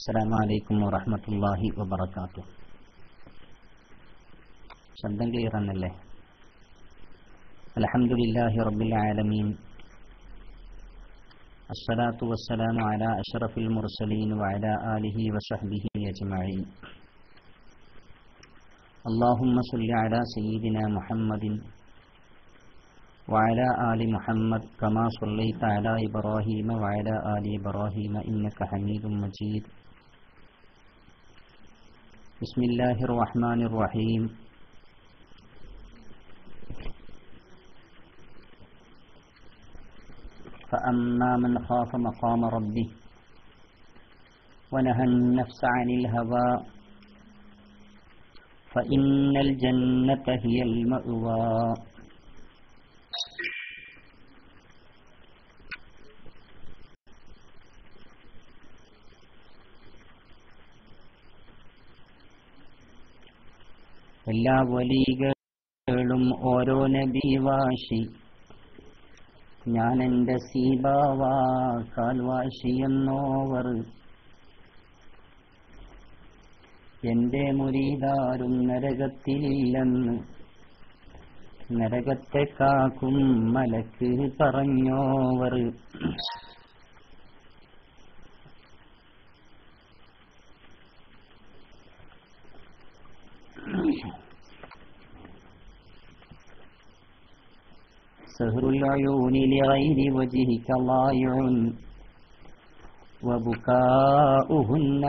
അസ്സലാമു അലൈക്കും വറഹ്മത്തുള്ളാഹി വബറകാതുഹു. ശബ്ദം ക്ലിയർ ആണല്ലേ? അൽഹംദുലില്ലാഹി റബ്ബിൽ ആലമീൻ. അസ്സലാത്തു വസ്സലാമു അലാ അഷ്റഫിൽ മുർസലീൻ വഅലാ ആലിഹി വസഹ്ബിഹി അജ്മഈൻ. അല്ലാഹുമ്മ സ്വല്ലി അലാ സയ്യിദിനാ മുഹമ്മദിൻ വഅലാ ആലി മുഹമ്മദ് കമാ സ്വല്ലൈത അലാ ഇബ്രാഹീമ വഅലാ ആലി ഇബ്രാഹീമ ഇന്നക ഹമീദും മജീദ്. ബിസ്മില്ലാഹിർ റഹ്മാനിർ റഹീം. فأما من خاف مقام ربه ونهى النفس عن الهوى فإن الجنة هي المأوى. എല്ലാ വലികളും ഓരോ നബിവാശി, ഞാൻ എന്റെ സീബാവാ കാൽവാശിയെന്നോവർ. എന്റെ മുരീദാരും നരകത്തിലില്ലെന്ന് നരകത്തെ കാക്കും മലക്ക് പറഞ്ഞോവർ. سهر العيون لغير وجهك ضائع وبكاؤهن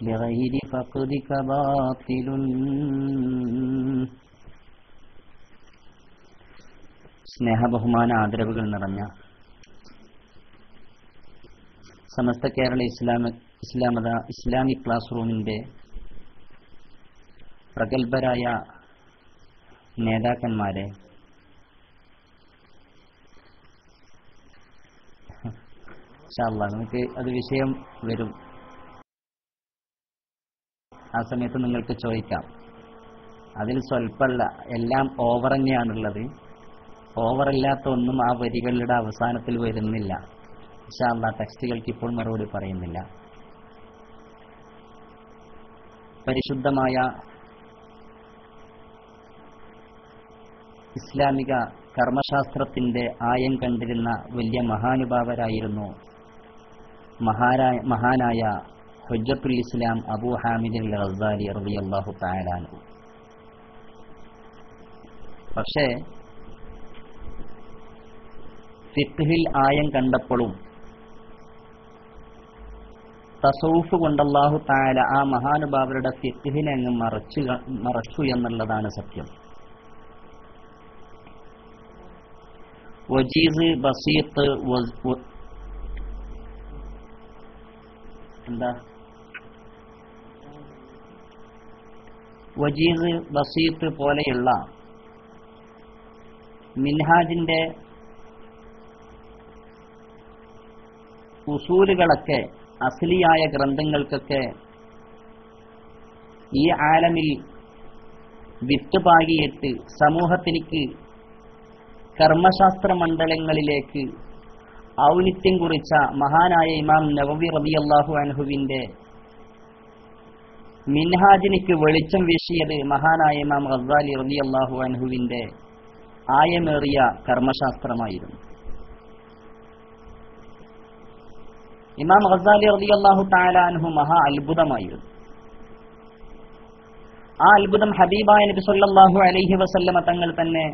لغير فقدك باطل. സ്നേഹബഹുമാന ആദരവുകൾ നിറഞ്ഞ സമസ്ത കേരള ഇസ്ലാമിക് ക്ലാസ് റൂമിന്റെ പ്രഗത്ഭരായ നേതാക്കന്മാരെ, നമുക്ക് അത് വിഷയം വരും, ആ സമയത്ത് നിങ്ങൾക്ക് ചോദിക്കാം. അതിൽ സ്വല്പമല്ല, എല്ലാം ഓവർ തന്നെയാണുള്ളത്. ഓവറല്ലാത്ത ഒന്നും ആ വരികളുടെ അവസാനത്തിൽ വരുന്നില്ല. ഇൻഷാ അല്ലാഹ് ടെക്സ്റ്റുകൾക്ക് ഇപ്പോൾ മറുപടി പറയുന്നില്ല. പരിശുദ്ധമായ ഇസ്ലാമിക കർമ്മശാസ്ത്രത്തിന്റെ ആയം കണ്ടിരുന്ന വലിയ മഹാനുഭാവരായിരുന്നു മഹാനായ ഹുജ്ജത്തുൽ ഇസ്ലാം അബൂ ഹാമിദ് അൽ ഗസ്സാലി റളിയല്ലാഹു തആല അൻഹു. പക്ഷേ ഫിഖ്ഹിൽ ആയം കണ്ടപ്പോഴും തസൗഫ് കൊണ്ട് അല്ലാഹു തആല ആ മഹാനുഭാവരുടെ ഫിഖ്ഹിനെ അങ്ങ് മറച്ചു എന്നുള്ളതാണ് സത്യം. വജീസ് ബസീത്ത് വജീസ് ബസീത്ത് പോലെയുള്ള മിൻഹാജിന്റെ ഉസൂലുകളൊക്കെ അസ്ലിയായ ഗ്രന്ഥങ്ങൾക്കൊക്കെ ഈ ആലമിൽ വിത്ത് പാകിയിട്ട് സമൂഹത്തിലേക്ക് കർമ്മശാസ്ത്ര മണ്ഡലങ്ങളിലേക്ക് ഔന്നിത്യം കുറിച്ച മഹാനായ ഇമാം നവവി റളിയല്ലാഹു അൻഹുവിന്റെ മിൻഹാജിനിക്ക് വെളിച്ചം വീശിയത് മഹാനായ ഇമാം ഗസ്സാലി റളിയല്ലാഹു അൻഹുവിന്റെ ആയമേറിയ കർമ്മശാസ്ത്രമായിരുന്നു. ഇമാം ഗസ്സാലി റളിയല്ലാഹു തആല അൻഹു മഹാ അത്ഭുതമായിരുന്നു. ആ അത്ഭുതം ഹബീബായ നബി സല്ലല്ലാഹു അലൈഹി വസല്ലമ തങ്ങൾ തന്നെ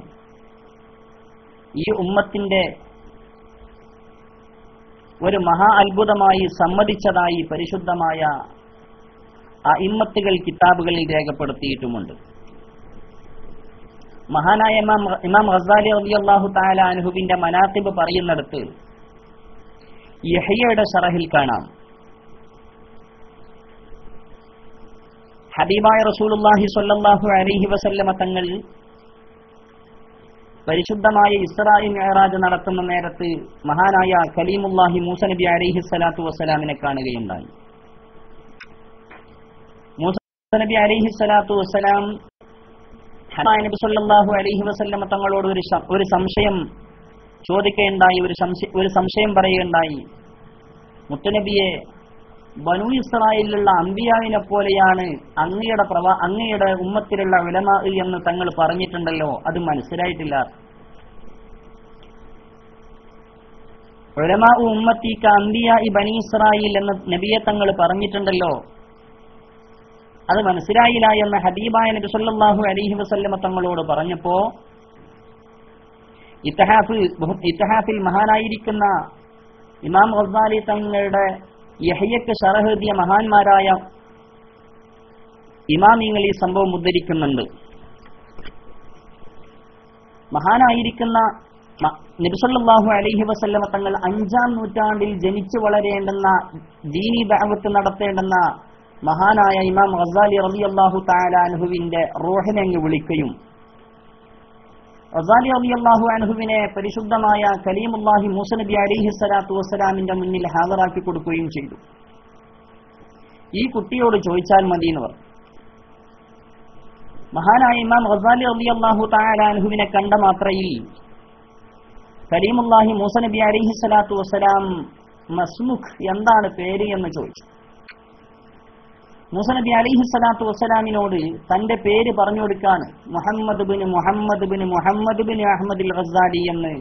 ഈ ഉമ്മത്തിന്റെ ഒരു മഹാ അത്ഭുതമായി സമ്മതിച്ചതായി പരിശുദ്ധമായ അഇമ്മത്തുകൾ കിതാബുകളിൽ രേഖപ്പെടുത്തിയിട്ടുമുണ്ട്. മഹാനായ ഇമാം ഗസ്സാലി റളിയല്ലാഹു തആല അൻഹുവിന്റെ മനാഖിബ് പറയുന്നിടത്ത് യഹ്യയുടെ ശറഹിൽ കാണാം, ഹബീബായ റസൂലുള്ളാഹി സ്വല്ലല്ലാഹു അലൈഹി വസല്ലമ തങ്ങൾ പരിശുദ്ധമായ ഇസ്റാ മിഅ്റാജ് നടത്തുന്ന നേരത്ത് മഹാനായ കലീമുല്ലാഹി മൂസ നബി അലൈഹി സ്വലാത്തു വസ്സലാമിനെ കാണുകയുണ്ടായി. മൂസ നബി അലൈഹി സ്വലാത്തു വസ്സലാം നബി സല്ലല്ലാഹു അലൈഹി വസല്ലമ തങ്ങളോട് ഒരു സംശയം ചോദിക്കുകയുണ്ടായി, ഒരു സംശയം പറയുകയുണ്ടായി. മുത്തുനബിയെ, ബനൂ ഇസ്രായേലിലുള്ള അംബിയാവിനെ പോലെയാണ് അങ്ങയുടെ ഉമ്മത്തിലുള്ള ഉലമാ എന്ന് തങ്ങൾ പറഞ്ഞിട്ടുണ്ടല്ലോ, അത് മനസ്സിലായിട്ടില്ല. ഉലമാ ഉമ്മത്തിക അംബിയാ ബനീ ഇസ്രായേൽ എന്ന് നബിയെ തങ്ങൾ പറഞ്ഞിട്ടുണ്ടല്ലോ, അത് മനസ്സിലായില്ല എന്ന് ഹബീബായ നബി സല്ലല്ലാഹു അലൈഹി വസല്ലമ തങ്ങളോട് പറഞ്ഞപ്പോ ഇത്ഹാഫിൽ മഹാനായിരിക്കുന്ന ഇമാം ഗസാലി തങ്ങളുടെ യഹ്യക്ക് ശറഹ് എഴുതിയ മഹാന്മാരായ ഇമാമിങ്ങൾ ഈ സംഭവം ഉദ്ധരിക്കുന്നുണ്ട്. മഹാനായിരിക്കുന്ന നബി സല്ലല്ലാഹു അലൈഹി വസല്ലമ തങ്ങൾ 5-ാം നൂറ്റാണ്ടിൽ ജനിച്ചു വളരേണ്ടുന്ന ദീനി ദഅവത്ത് നടത്തേണ്ടുന്ന മഹാനായ ഇമാം ഗസാലി റളിയല്ലാഹു തആല അൻഹുവിന്റെ റൂഹിനെ വിളിക്കുകയും ഗസാലി റളിയല്ലാഹു അൻഹുവിനെ പരിശുദ്ധമായ കലീമുല്ലാഹി മൂസ നബി അലൈഹി സ്വലാത്തു വസ്സലാമിന്റെ മുന്നിൽ ഹാജരാക്കി കൊടുക്കുകയും ചെയ്തു. ഈ കുട്ടിയോട് ചോദിച്ചാൽ മതി എന്ന് പറഞ്ഞു. മഹാനായ ഇമാം ഗസാലി റളിയല്ലാഹു തആല അൻഹുവിനെ കണ്ട മാത്രയിൽ കലീമുല്ലാഹി മൂസ നബി അലൈഹി സ്വലാത്തു വസ്സലാം മസ്മുഖ് എന്താണ് പേര് എന്ന് ചോദിച്ചു. മൂസ നബി അലൈഹി സ്വലാത്തു വസ്സലാമിനോട് തന്റെ പേര് പറഞ്ഞു കൊടുക്കാൻ മുഹമ്മദ് ബിൻ അഹ്മദുൽ ഗസാലി എന്ന്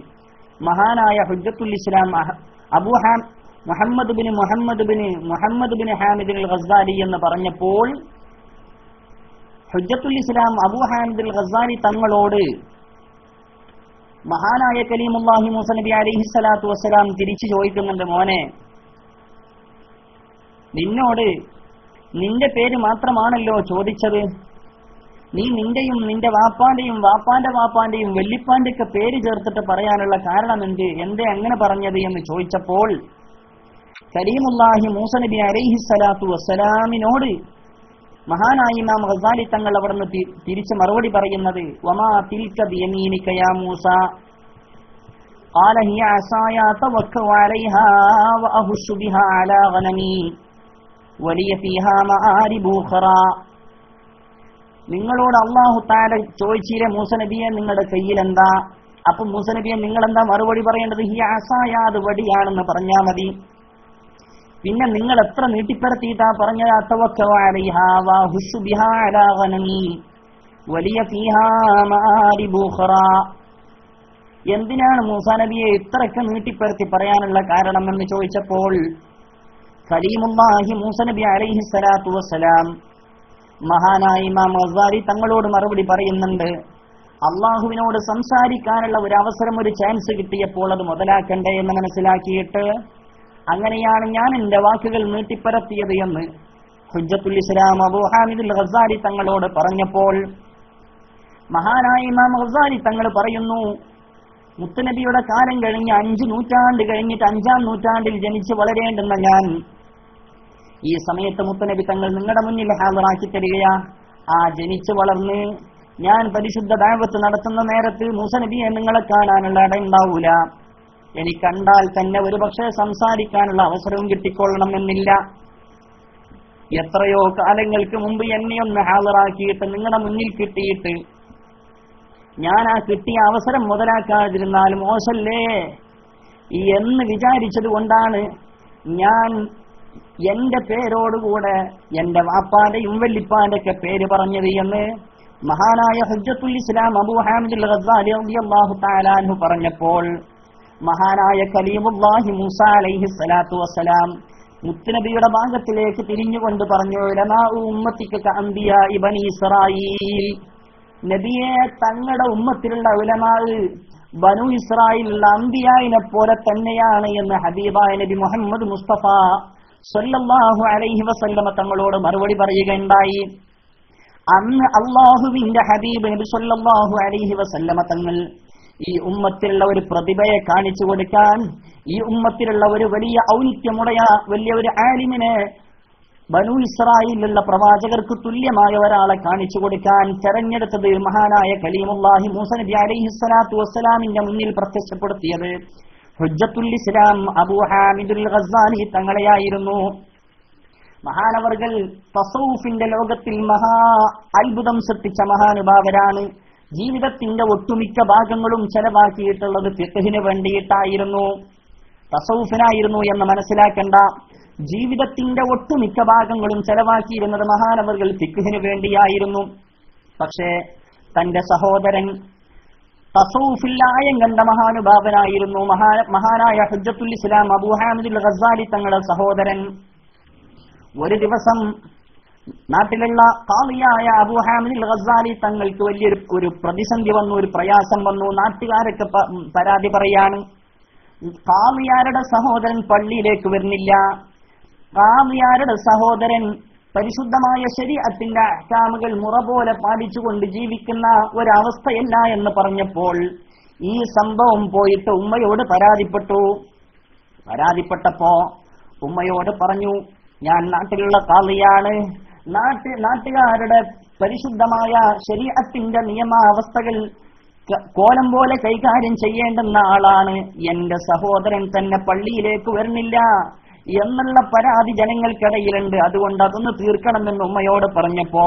മഹാനായ ഹുജ്ജത്തുൽ ഇസ്ലാം മുഹമ്മദ് ബിൻ ഹാമിദുൽ ഗസാലി എന്ന് പറഞ്ഞപ്പോൾ ഹുജ്ജത്തുൽ ഇസ്ലാം അബൂ ഹാമിദുൽ ഗസാലി തങ്ങളോട് മഹാനായ കലീമുല്ലാഹി മൂസ നബി അലൈഹി സ്വലാത്തു വസ്സലാം തിരിച്ചു ചോദിക്കുന്നുണ്ട്, മോനെ, നിന്നോട് നിന്റെ പേര് മാത്രമാണല്ലോ ചോദിച്ചത്, നീ നിന്റെയും നിന്റെ വാപ്പാന്റെയും വാപ്പാന്റെയും വെല്ലിപ്പാന്റെ ഒക്കെ പേര് ചേർത്തിട്ട് പറയാനുള്ള കാരണം എന്തേ അങ്ങനെ പറഞ്ഞത് എന്ന് ചോദിച്ചപ്പോൾ കലീമുല്ലാഹി മൂസ നബി അലൈഹി സ്വലാത്തു വസ്സലാമിനോട് മഹാനായ ഇമാം ഗസാലി തങ്ങൾ അവിടുന്ന് തിരിച്ച് മറുപടി പറയുന്നത്, വമാ തിൽക ബിയമീനിക യാ മൂസ ഖാല ഹിയ അസായ തവക്കഉ അലൈഹാ വഅഹുശു ബിഹാ അലാ ഗനമി വലിയ ഫീഹാ മആരിബു ഖറാ. നിങ്ങളോട് അല്ലാഹു തആല ചോദിച്ചില്ലേ മൂസ നബിയെ നിങ്ങളുടെ കയ്യിൽ എന്താ? അപ്പൊ മൂസ നബിയെ നിങ്ങൾ എന്താ മറുപടി പറയേണ്ടത്? ഹിയ അസായ, അത് വടിയാണെന്ന് പറഞ്ഞാ മതി. പിന്നെ നിങ്ങൾ എത്ര നീട്ടിപ്പരത്തിയിട്ടാ പറഞ്ഞത്? തവക്കഉ അലൈഹാ വഅഹുശു ബിഹാ അലാ ഗനമി വലിയ ഫീഹാ മആരിബു ഖറാ. എന്തിനാണ് മൂസ നബിയെ ഇത്രയൊക്കെ നീട്ടിപ്പരത്തി പറയാനുള്ള കാരണം എന്ന് ചോദിച്ചപ്പോൾ കലീമുല്ലാഹി മൂസ നബി അലൈഹി സ്വലാത്തു വസ്സലാം മഹാനായ ഇമാം ഗസാലി തങ്ങളോട് മറുപടി പറയുന്നുണ്ട്, അള്ളാഹുവിനോട് സംസാരിക്കാനുള്ള ഒരു അവസരം, ഒരു ചാൻസ് കിട്ടിയപ്പോൾ അത് മുതലാക്കണ്ടേ എന്ന് മനസ്സിലാക്കിയിട്ട് അങ്ങനെയാണ് ഞാൻ എന്റെ വാക്കുകൾ നീട്ടിപ്പരത്തിയത് എന്ന് ഹുജ്ജത്തുൽ ഇസ്ലാം അബൂ ഹാമിദുൽ ഗസാലി തങ്ങളോട് പറഞ്ഞപ്പോൾ മഹാനായ ഇമാം ഗസാലി തങ്ങൾ പറയുന്നു, മുത്തുനബിയുടെ കാലം കഴിഞ്ഞ് 5 നൂറ്റാണ്ട് കഴിഞ്ഞിട്ട് 5-ാം നൂറ്റാണ്ടിൽ ജനിച്ച് വളരേണ്ടുന്ന ഞാൻ ഈ സമയത്ത് മുത്തുനബി തങ്ങൾ നിങ്ങളുടെ മുന്നിൽ ഹാജറാക്കി തരികയാ. ആ ജനിച്ചു വളർന്ന് ഞാൻ പരിശുദ്ധ ദഅവത്ത് നടത്തുന്ന നേരത്ത് മൂസ നബിയെ നിങ്ങളെ കാണാനുള്ള ഇടയുണ്ടാവൂല. എനിക്ക് കണ്ടാൽ തന്നെ ഒരുപക്ഷെ സംസാരിക്കാനുള്ള അവസരവും കിട്ടിക്കൊള്ളണമെന്നില്ല. എത്രയോ കാലങ്ങൾക്ക് മുമ്പ് എന്നെയൊന്ന് ഹാജറാക്കിയിട്ട് നിങ്ങളുടെ മുന്നിൽ കിട്ടിയിട്ട് ഞാൻ ആ കിട്ടിയ അവസരം മുതലാക്കാതിരുന്നാൽ മോശല്ലേ എന്ന് വിചാരിച്ചത് കൊണ്ടാണ് ഞാൻ എന്റെ പേരോടുകൂടെ എന്റെ വാപ്പാന്റെയും വെല്ലിപ്പാന്റെ ഒക്കെ പേര് പറഞ്ഞത് എന്ന് മഹാനായ ഹുജ്ജത്തുൽ ഇസ്ലാം അബൂ ഹാമിദുൽ ഗസാലി റളിയല്ലാഹു തആല അൻഹു പറഞ്ഞപ്പോൾ മഹാനായ കലീമുല്ലാഹി മൂസ അലൈഹി സ്വലാത്തു വസ്സലാം മുത്തുനബിയുടെ ഭാഗത്തിലേക്ക് തിരിഞ്ഞുകൊണ്ട് പറഞ്ഞു, ഉലമാ ഉമ്മത്തിക കഅംബിയാ ബനീ ഇസ്രായീൽ. നബിയെ, തങ്ങളുടെ ഉമ്മത്തിലുള്ള ഉലമാ ബനൂ ഇസ്രായേലുള്ള അംബിയായിനെ പോലെ തന്നെയാണ് എന്ന് ഹബീബായ നബി മുഹമ്മദ് മുസ്തഫ സല്ലല്ലാഹു അലൈഹി വസല്ലമ തങ്ങളോട് മറുപടി പറയുകയുണ്ടായി. അന്ന് അല്ലാഹുവിന്റെ ഹബീബ് നബി സല്ലല്ലാഹു അലൈഹി വസല്ലമ തങ്ങൾ ഈ ഉമ്മത്തിലുള്ള ഒരു പ്രതിഭയെ കാണിച്ചു കൊടുക്കാൻ, ഈ ഉമ്മത്തിലുള്ള ഒരു വലിയ ഔന്നിത്യമുടയ വലിയ ഒരു ആലിമിനെ ബനൂ ഇസ്രായേലിലുള്ള പ്രവാചകർക്ക് തുല്യമായ ഒരാളെ കാണിച്ചു കൊടുക്കാൻ തെരഞ്ഞെടുത്തത് മഹാനായ കലീമുല്ലാഹി മൂസ നബി അലൈഹി സ്വലാത്തു വസ്സലാമിന്റെ മുന്നിൽ പ്രത്യക്ഷപ്പെടുത്തിയത് ഹുജ്ജത്തുൽ ഇസ്ലാം അബൂ ഹാമിദുൽ ഗസാലി തങ്ങളെയായിരുന്നു. മഹാനവർകൾ തസൗഫിന്റെ ലോകത്തിൽ മഹാ അത്ഭുതം സൃഷ്ടിച്ച മഹാനുഭാവരാണ്. ജീവിതത്തിന്റെ ഒട്ടുമിക്ക ഭാഗങ്ങളും ചെലവാക്കിയിട്ടുള്ളത് ഫിഖ്ഹിന് വേണ്ടിയിട്ടായിരുന്നു, തസൗഫിനായിരുന്നു എന്ന് മനസ്സിലാക്കേണ്ട. ജീവിതത്തിന്റെ ഒട്ടുമിക്ക ഭാഗങ്ങളും ചെലവാക്കിയിരുന്നത് മഹാനവറുകൾ ഫിഖ്ഹിന് വേണ്ടിയായിരുന്നു. പക്ഷേ തന്റെ സഹോദരൻ തസൗഫിൽ ആയം കണ്ട മഹാനുഭാവനായിരുന്നു. മഹാനായ ഹുജ്ജത്തുൽ ഇസ്ലാം അബൂ ഹാമിദുൽ ഗസാലി തങ്ങളുടെ സഹോദരൻ. ഒരു ദിവസം നാട്ടിലുള്ള ഖാദിയായ അബൂ ഹാമിദുൽ ഗസാലി തങ്ങൾക്ക് വലിയൊരു പ്രതിസന്ധി വന്നു, ഒരു പ്രയാസം വന്നു. നാട്ടുകാരൊക്കെ പരാതി പറയാണ്, ഖാദിയാരുടെ സഹോദരൻ പള്ളിയിലേക്ക് വരുന്നില്ല, ഖാദിയാരുടെ സഹോദരൻ പരിശുദ്ധമായ ശരീഅത്തിന്റെ അഹ്കാമുകൾ മുറ പോലെ പാലിച്ചുകൊണ്ട് ജീവിക്കുന്ന ഒരവസ്ഥയല്ല എന്ന് പറഞ്ഞപ്പോൾ ഈ സംഭവം പോയിട്ട് ഉമ്മയോട് പരാതിപ്പെട്ടപ്പോ ഉമ്മയോട് പറഞ്ഞു, ഞാൻ നാട്ടിലുള്ള ഖാദിയാണ്, നാട്ടുകാരുടെ പരിശുദ്ധമായ ശരീഅത്തിന്റെ നിയമാവസ്ഥകൾ കോലം പോലെ കൈകാര്യം ചെയ്യേണ്ടുന്ന ആളാണ്. എന്റെ സഹോദരൻ തന്നെ പള്ളിയിലേക്ക് വരുന്നില്ല എന്നുള്ള പരാതി ജനങ്ങൾക്കിടയിലുണ്ട്, അതുകൊണ്ട് അതൊന്ന് തീർക്കണമെന്ന് ഉമ്മയോട് പറഞ്ഞപ്പോ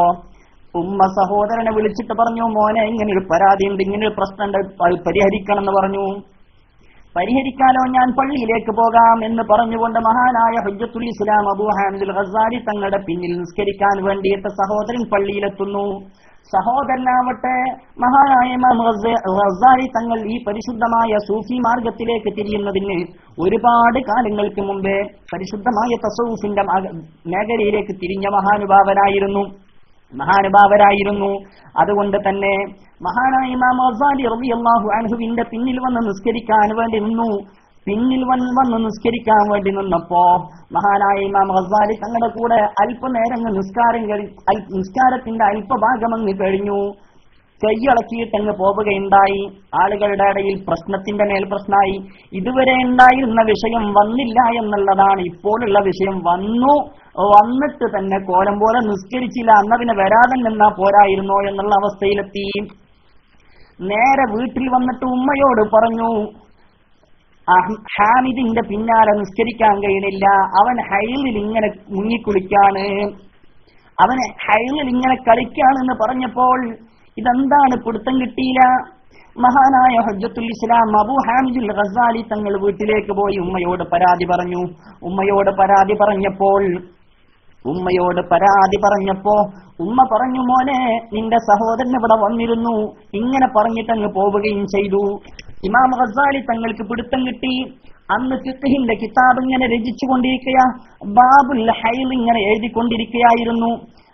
ഉമ്മ സഹോദരനെ വിളിച്ചിട്ട് പറഞ്ഞു, മോനെ ഇങ്ങനൊരു പരാതി ഉണ്ട്, ഇങ്ങനൊരു പ്രശ്നമുണ്ട്, അത് പരിഹരിക്കണം എന്ന് പറഞ്ഞു. പരിഹരിക്കാലോ, ഞാൻ പള്ളിയിലേക്ക് പോകാം എന്ന് പറഞ്ഞുകൊണ്ട് മഹാനായ ഹുജ്ജത്തുൽ ഇസ്ലാം അബൂ ഹാമിദുൽ ഗസാലി തങ്ങളുടെ പിന്നിൽ നിസ്കരിക്കാൻ വേണ്ടിയിട്ട് സഹോദരൻ പള്ളിയിലെത്തുന്നു. സഹോദരനാവട്ടെ മഹാനായ ഇമാം ഗസാലി തങ്ങൾ ഈ പരിശുദ്ധമായ സൂഫി മാർഗത്തിലേക്ക് തിരിയുന്നതിന് ഒരുപാട് കാലങ്ങൾക്ക് മുമ്പേ പരിശുദ്ധമായ തസൗഫിന്റെ മേഖലയിലേക്ക് തിരിഞ്ഞ മഹാനുഭാവരായിരുന്നു. അതുകൊണ്ട് തന്നെ മഹാനായ ഇമാം ഗസാലി റളിയല്ലാഹു അൻഹുവിന്റെ പിന്നിൽ വന്ന് നിസ്കരിക്കാൻ വേണ്ടി നിന്നപ്പോ മഹാനായ ഇമാം ഗസാലി തങ്ങളുടെ കൂടെ അല്പനേരം നിസ്കാരത്തിന്റെ അല്പഭാഗമങ്ങ് കഴിഞ്ഞു, കൈയിളക്കിയിട്ടങ്ങ് പോവുകയുണ്ടായി. ആളുകളുടെ ഇടയിൽ പ്രശ്നത്തിന്റെ മേൽ പ്രശ്നമായി. ഇതുവരെ ഉണ്ടായിരുന്ന വിഷയം വന്നില്ല എന്നുള്ളതാണ്, ഇപ്പോഴുള്ള വിഷയം വന്നിട്ട് തന്നെ കോലം പോലെ നിസ്കരിച്ചില്ല, അന്നതിനെ വരാതെ നിന്നാ പോരായിരുന്നോ എന്നുള്ള അവസ്ഥയിലെത്തി. നേരെ വീട്ടിൽ വന്നിട്ട് ഉമ്മയോട് പറഞ്ഞു, ഹാമിദിന്റെ പിന്നാലെ നിസ്കരിക്കാൻ കഴിയണില്ല, അവൻ ഹൈലിൽ ഇങ്ങനെ മുങ്ങിക്കുളിക്കാണ്, അവന് ഹൈലിൽ ഇങ്ങനെ കളിക്കാണെന്ന് പറഞ്ഞപ്പോൾ ഇതെന്താണ് പിടുത്തം കിട്ടിയില്ല. മഹാനായ ഹുജ്ജത്തുൽ ഇസ്ലാം അബൂ ഹാമിദുൽ ഗസാലി തങ്ങൾ വീട്ടിലേക്ക് പോയി ഉമ്മയോട് പരാതി പറഞ്ഞപ്പോ ഉമ്മ പറഞ്ഞു, മോനെ നിന്റെ സഹോദരൻ ഇവിടെ വന്നിരുന്നു, ഇങ്ങനെ പറഞ്ഞിട്ടങ്ങ് പോവുകയും ചെയ്തു. ഇമാം ഗസാലി തങ്ങൾക്ക് പിടുത്തം കിട്ടി. അന്ന് ഫിഖ്ഹിന്റെ കിതാബ് ഇങ്ങനെ ബാബുൽ ഹൈൽ ഇങ്ങനെ എഴുതിക്കൊണ്ടിരിക്കുകയായിരുന്നു.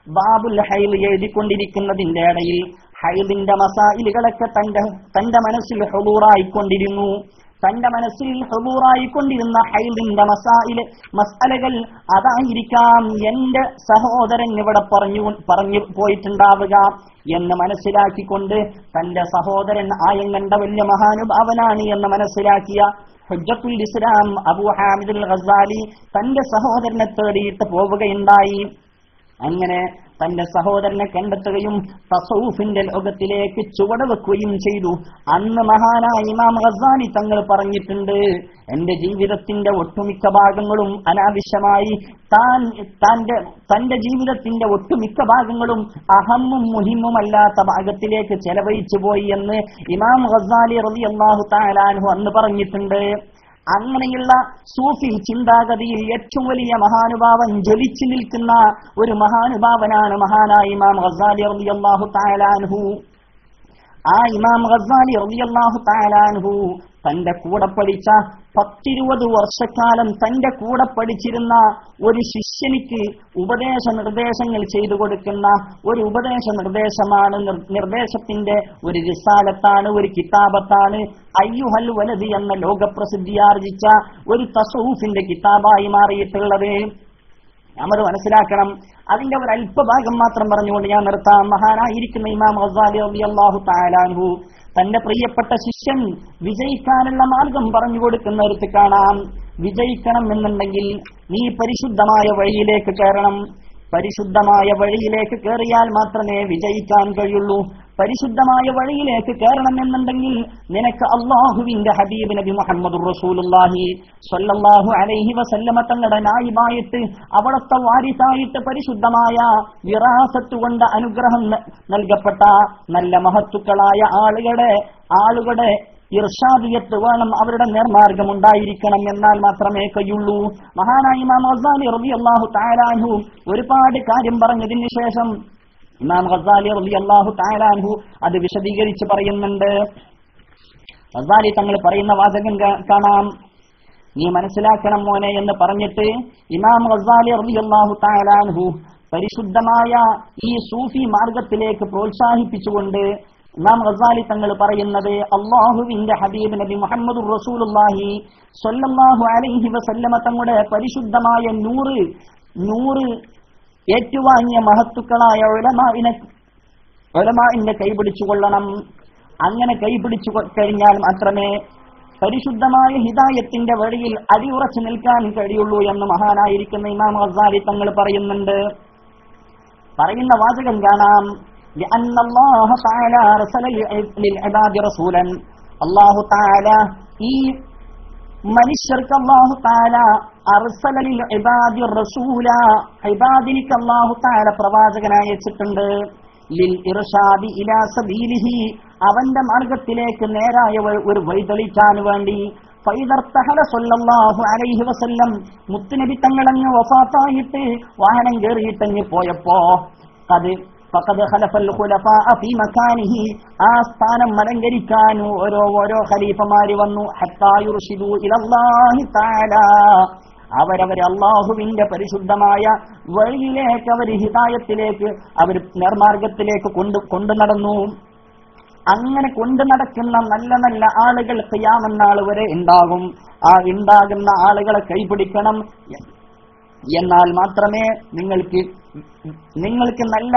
ബാബുൽ ഹൈൽ എഴുതിക്കൊണ്ടിരിക്കുന്നതിന്റെ ഇടയിൽ ഹൈലിന്റെ മസായിലുകളൊക്കെ തന്റെ മനസ്സിൽ ഹുളൂറായിക്കൊണ്ടിരുന്നു. ഹൈലിന്റെ മസാലകൾ അതായിരിക്കാം എന്റെ സഹോദരൻ ഇവിടെ പറഞ്ഞു പോയിട്ടുണ്ടാവുക എന്ന് മനസ്സിലാക്കിക്കൊണ്ട് തന്റെ സഹോദരൻ ആയം കണ്ട വലിയ മഹാനുഭാവനാണ് എന്ന് മനസ്സിലാക്കിയ ഹുജ്ജത്തുൽ ഇസ്ലാം അബൂ ഹാമിദുൽ ഗസാലി തന്റെ സഹോദരനെ തേടിയിട്ട് പോവുകയുണ്ടായി. അങ്ങനെ തന്റെ സഹോദരനെ കണ്ടെത്തുകയും തസൗഫിന്റെ ലോകത്തിലേക്ക് ചുവടുവെക്കുകയും ചെയ്തു. അന്ന് മഹാനായ ഇമാം ഗസാലി തങ്ങൾ പറഞ്ഞിട്ടുണ്ട്, എന്റെ ജീവിതത്തിന്റെ ഒട്ടുമിക്ക ഭാഗങ്ങളും അനാവശ്യമായി തന്റെ ജീവിതത്തിന്റെ ഒട്ടുമിക്ക ഭാഗങ്ങളും അഹമ്മും മുഹിമ്മുമല്ലാത്ത ഭാഗത്തിലേക്ക് ചെലവഴിച്ചു പോയി എന്ന് ഇമാം ഗസാലി റളിയല്ലാഹു തആല അൻഹു അന്ന് പറഞ്ഞിട്ടുണ്ട്. അങ്ങനെയുള്ള സൂഫി ചിന്താഗതിയിൽ ഏറ്റവും വലിയ മഹാനുഭാവൻ ജ്വലിച്ചു നിൽക്കുന്ന ഒരു മഹാനുഭാവനാണ് മഹാനായ ഇമാം ഗസാലി റളിയല്ലാഹു തആല അൻഹു. ആ ഇമാം ഗസാലി റളിയല്ലാഹു തആല അൻഹു തന്റെ കൂടെ പഠിച്ച 10-20 വർഷക്കാലം തന്റെ കൂടെ പഠിച്ചിരുന്ന ഒരു ശിഷ്യനിക്ക് ഉപദേശ നിർദ്ദേശങ്ങൾ ചെയ്തു കൊടുക്കുന്ന ഒരു ഉപദേശ നിർദ്ദേശത്തിന്റെ ഒരു റിസാലത്താണ്, ഒരു കിതാബത്താണ് അയ്യുഹൽ വലദി എന്ന ലോകപ്രസിദ്ധിയാർജിച്ച ഒരു തസൗഫിന്റെ കിതാബായി മാറിയിട്ടുള്ളത്. നമ്മൾ മനസ്സിലാക്കണം. അതിന്റെ ഒരു അല്പഭാഗം മാത്രം പറഞ്ഞുകൊണ്ട് ഞാൻ നിർത്താം. മഹാനായിരിക്കുന്ന ഇമാം ഗസാലി റളിയല്ലാഹു തആല അൻഹു തന്റെ പ്രിയപ്പെട്ട ശിഷ്യൻ വിജയിക്കാനുള്ള മാർഗം പറഞ്ഞു കൊടുക്കുന്നിടത്ത് കാണാം, വിജയിക്കണം എന്നുണ്ടെങ്കിൽ നീ പരിശുദ്ധമായ വഴിയിലേക്ക് കയറണം. പരിശുദ്ധമായ വഴിയിലേക്ക് കയറിയാൽ മാത്രമേ വിജയിക്കാൻ കഴിയുള്ളൂ. പരിശുദ്ധമായ വഴിയിലേക്ക് കയറണമെന്നുണ്ടെങ്കിൽ നിനക്ക് അള്ളാഹുവിന്റെ ഹബീബ് നബി മുഹമ്മദുർ റസൂലുള്ളാഹി സ്വല്ലല്ലാഹു അലൈഹി വസല്ലമ തങ്ങളുടെ നായിബായിട്ട് അവിടുത്തെ വാരിസായിട്ട് പരിശുദ്ധമായ വിറാസത്ത് കൊണ്ട് അനുഗ്രഹം നൽകപ്പെട്ട നല്ല മഹത്തുക്കളായ ആളുകളുടെ ഇർഷാദിയത്ത് വേണം, അവരുടെ നേർമാർഗം ഉണ്ടായിരിക്കണം, എന്നാൽ മാത്രമേ കഴിയുള്ളൂ. മഹാനായ ഇമാം ഗസാലി റളിയല്ലാഹു തആല അൻഹു ഒരുപാട് കാര്യം പറഞ്ഞതിന് ശേഷം ഇമാം ഗസാലി റളിയല്ലാഹു തആല അൻഹു അത് വിശദീകരിച്ച് പറയുന്നുണ്ട്. ഗസാലി തങ്ങൾ പറയുന്ന വാചകം കാണാം. നീ മനസ്സിലാക്കണം മോനെ എന്ന് പറഞ്ഞിട്ട് ഇമാം ഗസാലി റളിയല്ലാഹു തആല അൻഹു പരിശുദ്ധമായ ഈ സൂഫി മാർഗത്തിലേക്ക് പ്രോത്സാഹിപ്പിച്ചുകൊണ്ട് ഇമാം ഗസാലി തങ്ങൾ പറയുന്നത്, അല്ലാഹുവിന്റെ ഹബീബ് നബി മുഹമ്മദുർ റസൂലുള്ളാഹി സ്വല്ലല്ലാഹു അലൈഹി വസല്ലമ തങ്ങളുടെ പരിശുദ്ധമായ നൂറ് ഏറ്റുവാങ്ങിയ മഹത്തുക്കളായ ഉലമാഇനെ കൈപിടിച്ചുകൊള്ളണം. അങ്ങനെ കൈപിടിച്ചു കഴിഞ്ഞാൽ മാത്രമേ പരിശുദ്ധമായ ഹിദായത്തിന്റെ വഴിയിൽ അടിയുറച്ചു നിൽക്കാൻ കഴിയുള്ളൂ എന്ന് മഹാനായിരിക്കുന്ന ഇമാം ഗസാലി തങ്ങൾ പറയുന്നുണ്ട്. പറയുന്ന വാചകം കാണാം. لأن الله تعالى أرسل للعباد رسولا. അല്ലാഹു തആല ഈ മനുഷ്യർക്ക് അല്ലാഹു തആല അർസല ലിൽ ഇബാദി റസൂല, ഇബാദിനിക്ക് അല്ലാഹു തആല പ്രവാചകനായി അയച്ചിട്ടുണ്ട്. ലിൽ ഇർഷാദി ഇലാ സബീലിഹി, അവന്റെ മാർഗത്തിലേക്ക് നേരായ ഒരു വഴി തെളിയിക്കാൻ വേണ്ടി. ഫൈദർതഹല സല്ലല്ലാഹു അലൈഹി വസല്ലം, മുത്തുനബി തങ്ങളങ്ങ് വഫാത്തായിട്ട് വാഹനം കയറിയിട്ടങ്ങ് പോയപ്പോ ഫഖദ് ഖലഫൽ ഖുലഫാഅ ഫീ മകാനിഹി, ആ സ്ഥാനം അലങ്കരിക്കാൻ ഓരോ ഖലീഫമാര് വന്നു. ഹത്താ യുർഷിദു ഇലല്ലാഹി തആല, അവരവരെ അല്ലാഹുവിന്റെ പരിശുദ്ധമായ വഴിയിലേക്ക്, അവർ ഹിദായത്തിലേക്ക്, അവർ നേർമാർഗത്തിലേക്ക് കൊണ്ടു നടന്നു. അങ്ങനെ കൊണ്ടു നടക്കുന്ന നല്ല നല്ല ആളുകൾ ഖിയാമത്ത് നാൾ വരെ ഉണ്ടാകും. ആ ഉണ്ടാകുന്ന ആളുകളെ കൈപിടിക്കണം, എന്നാൽ മാത്രമേ നിങ്ങൾക്ക് നല്ല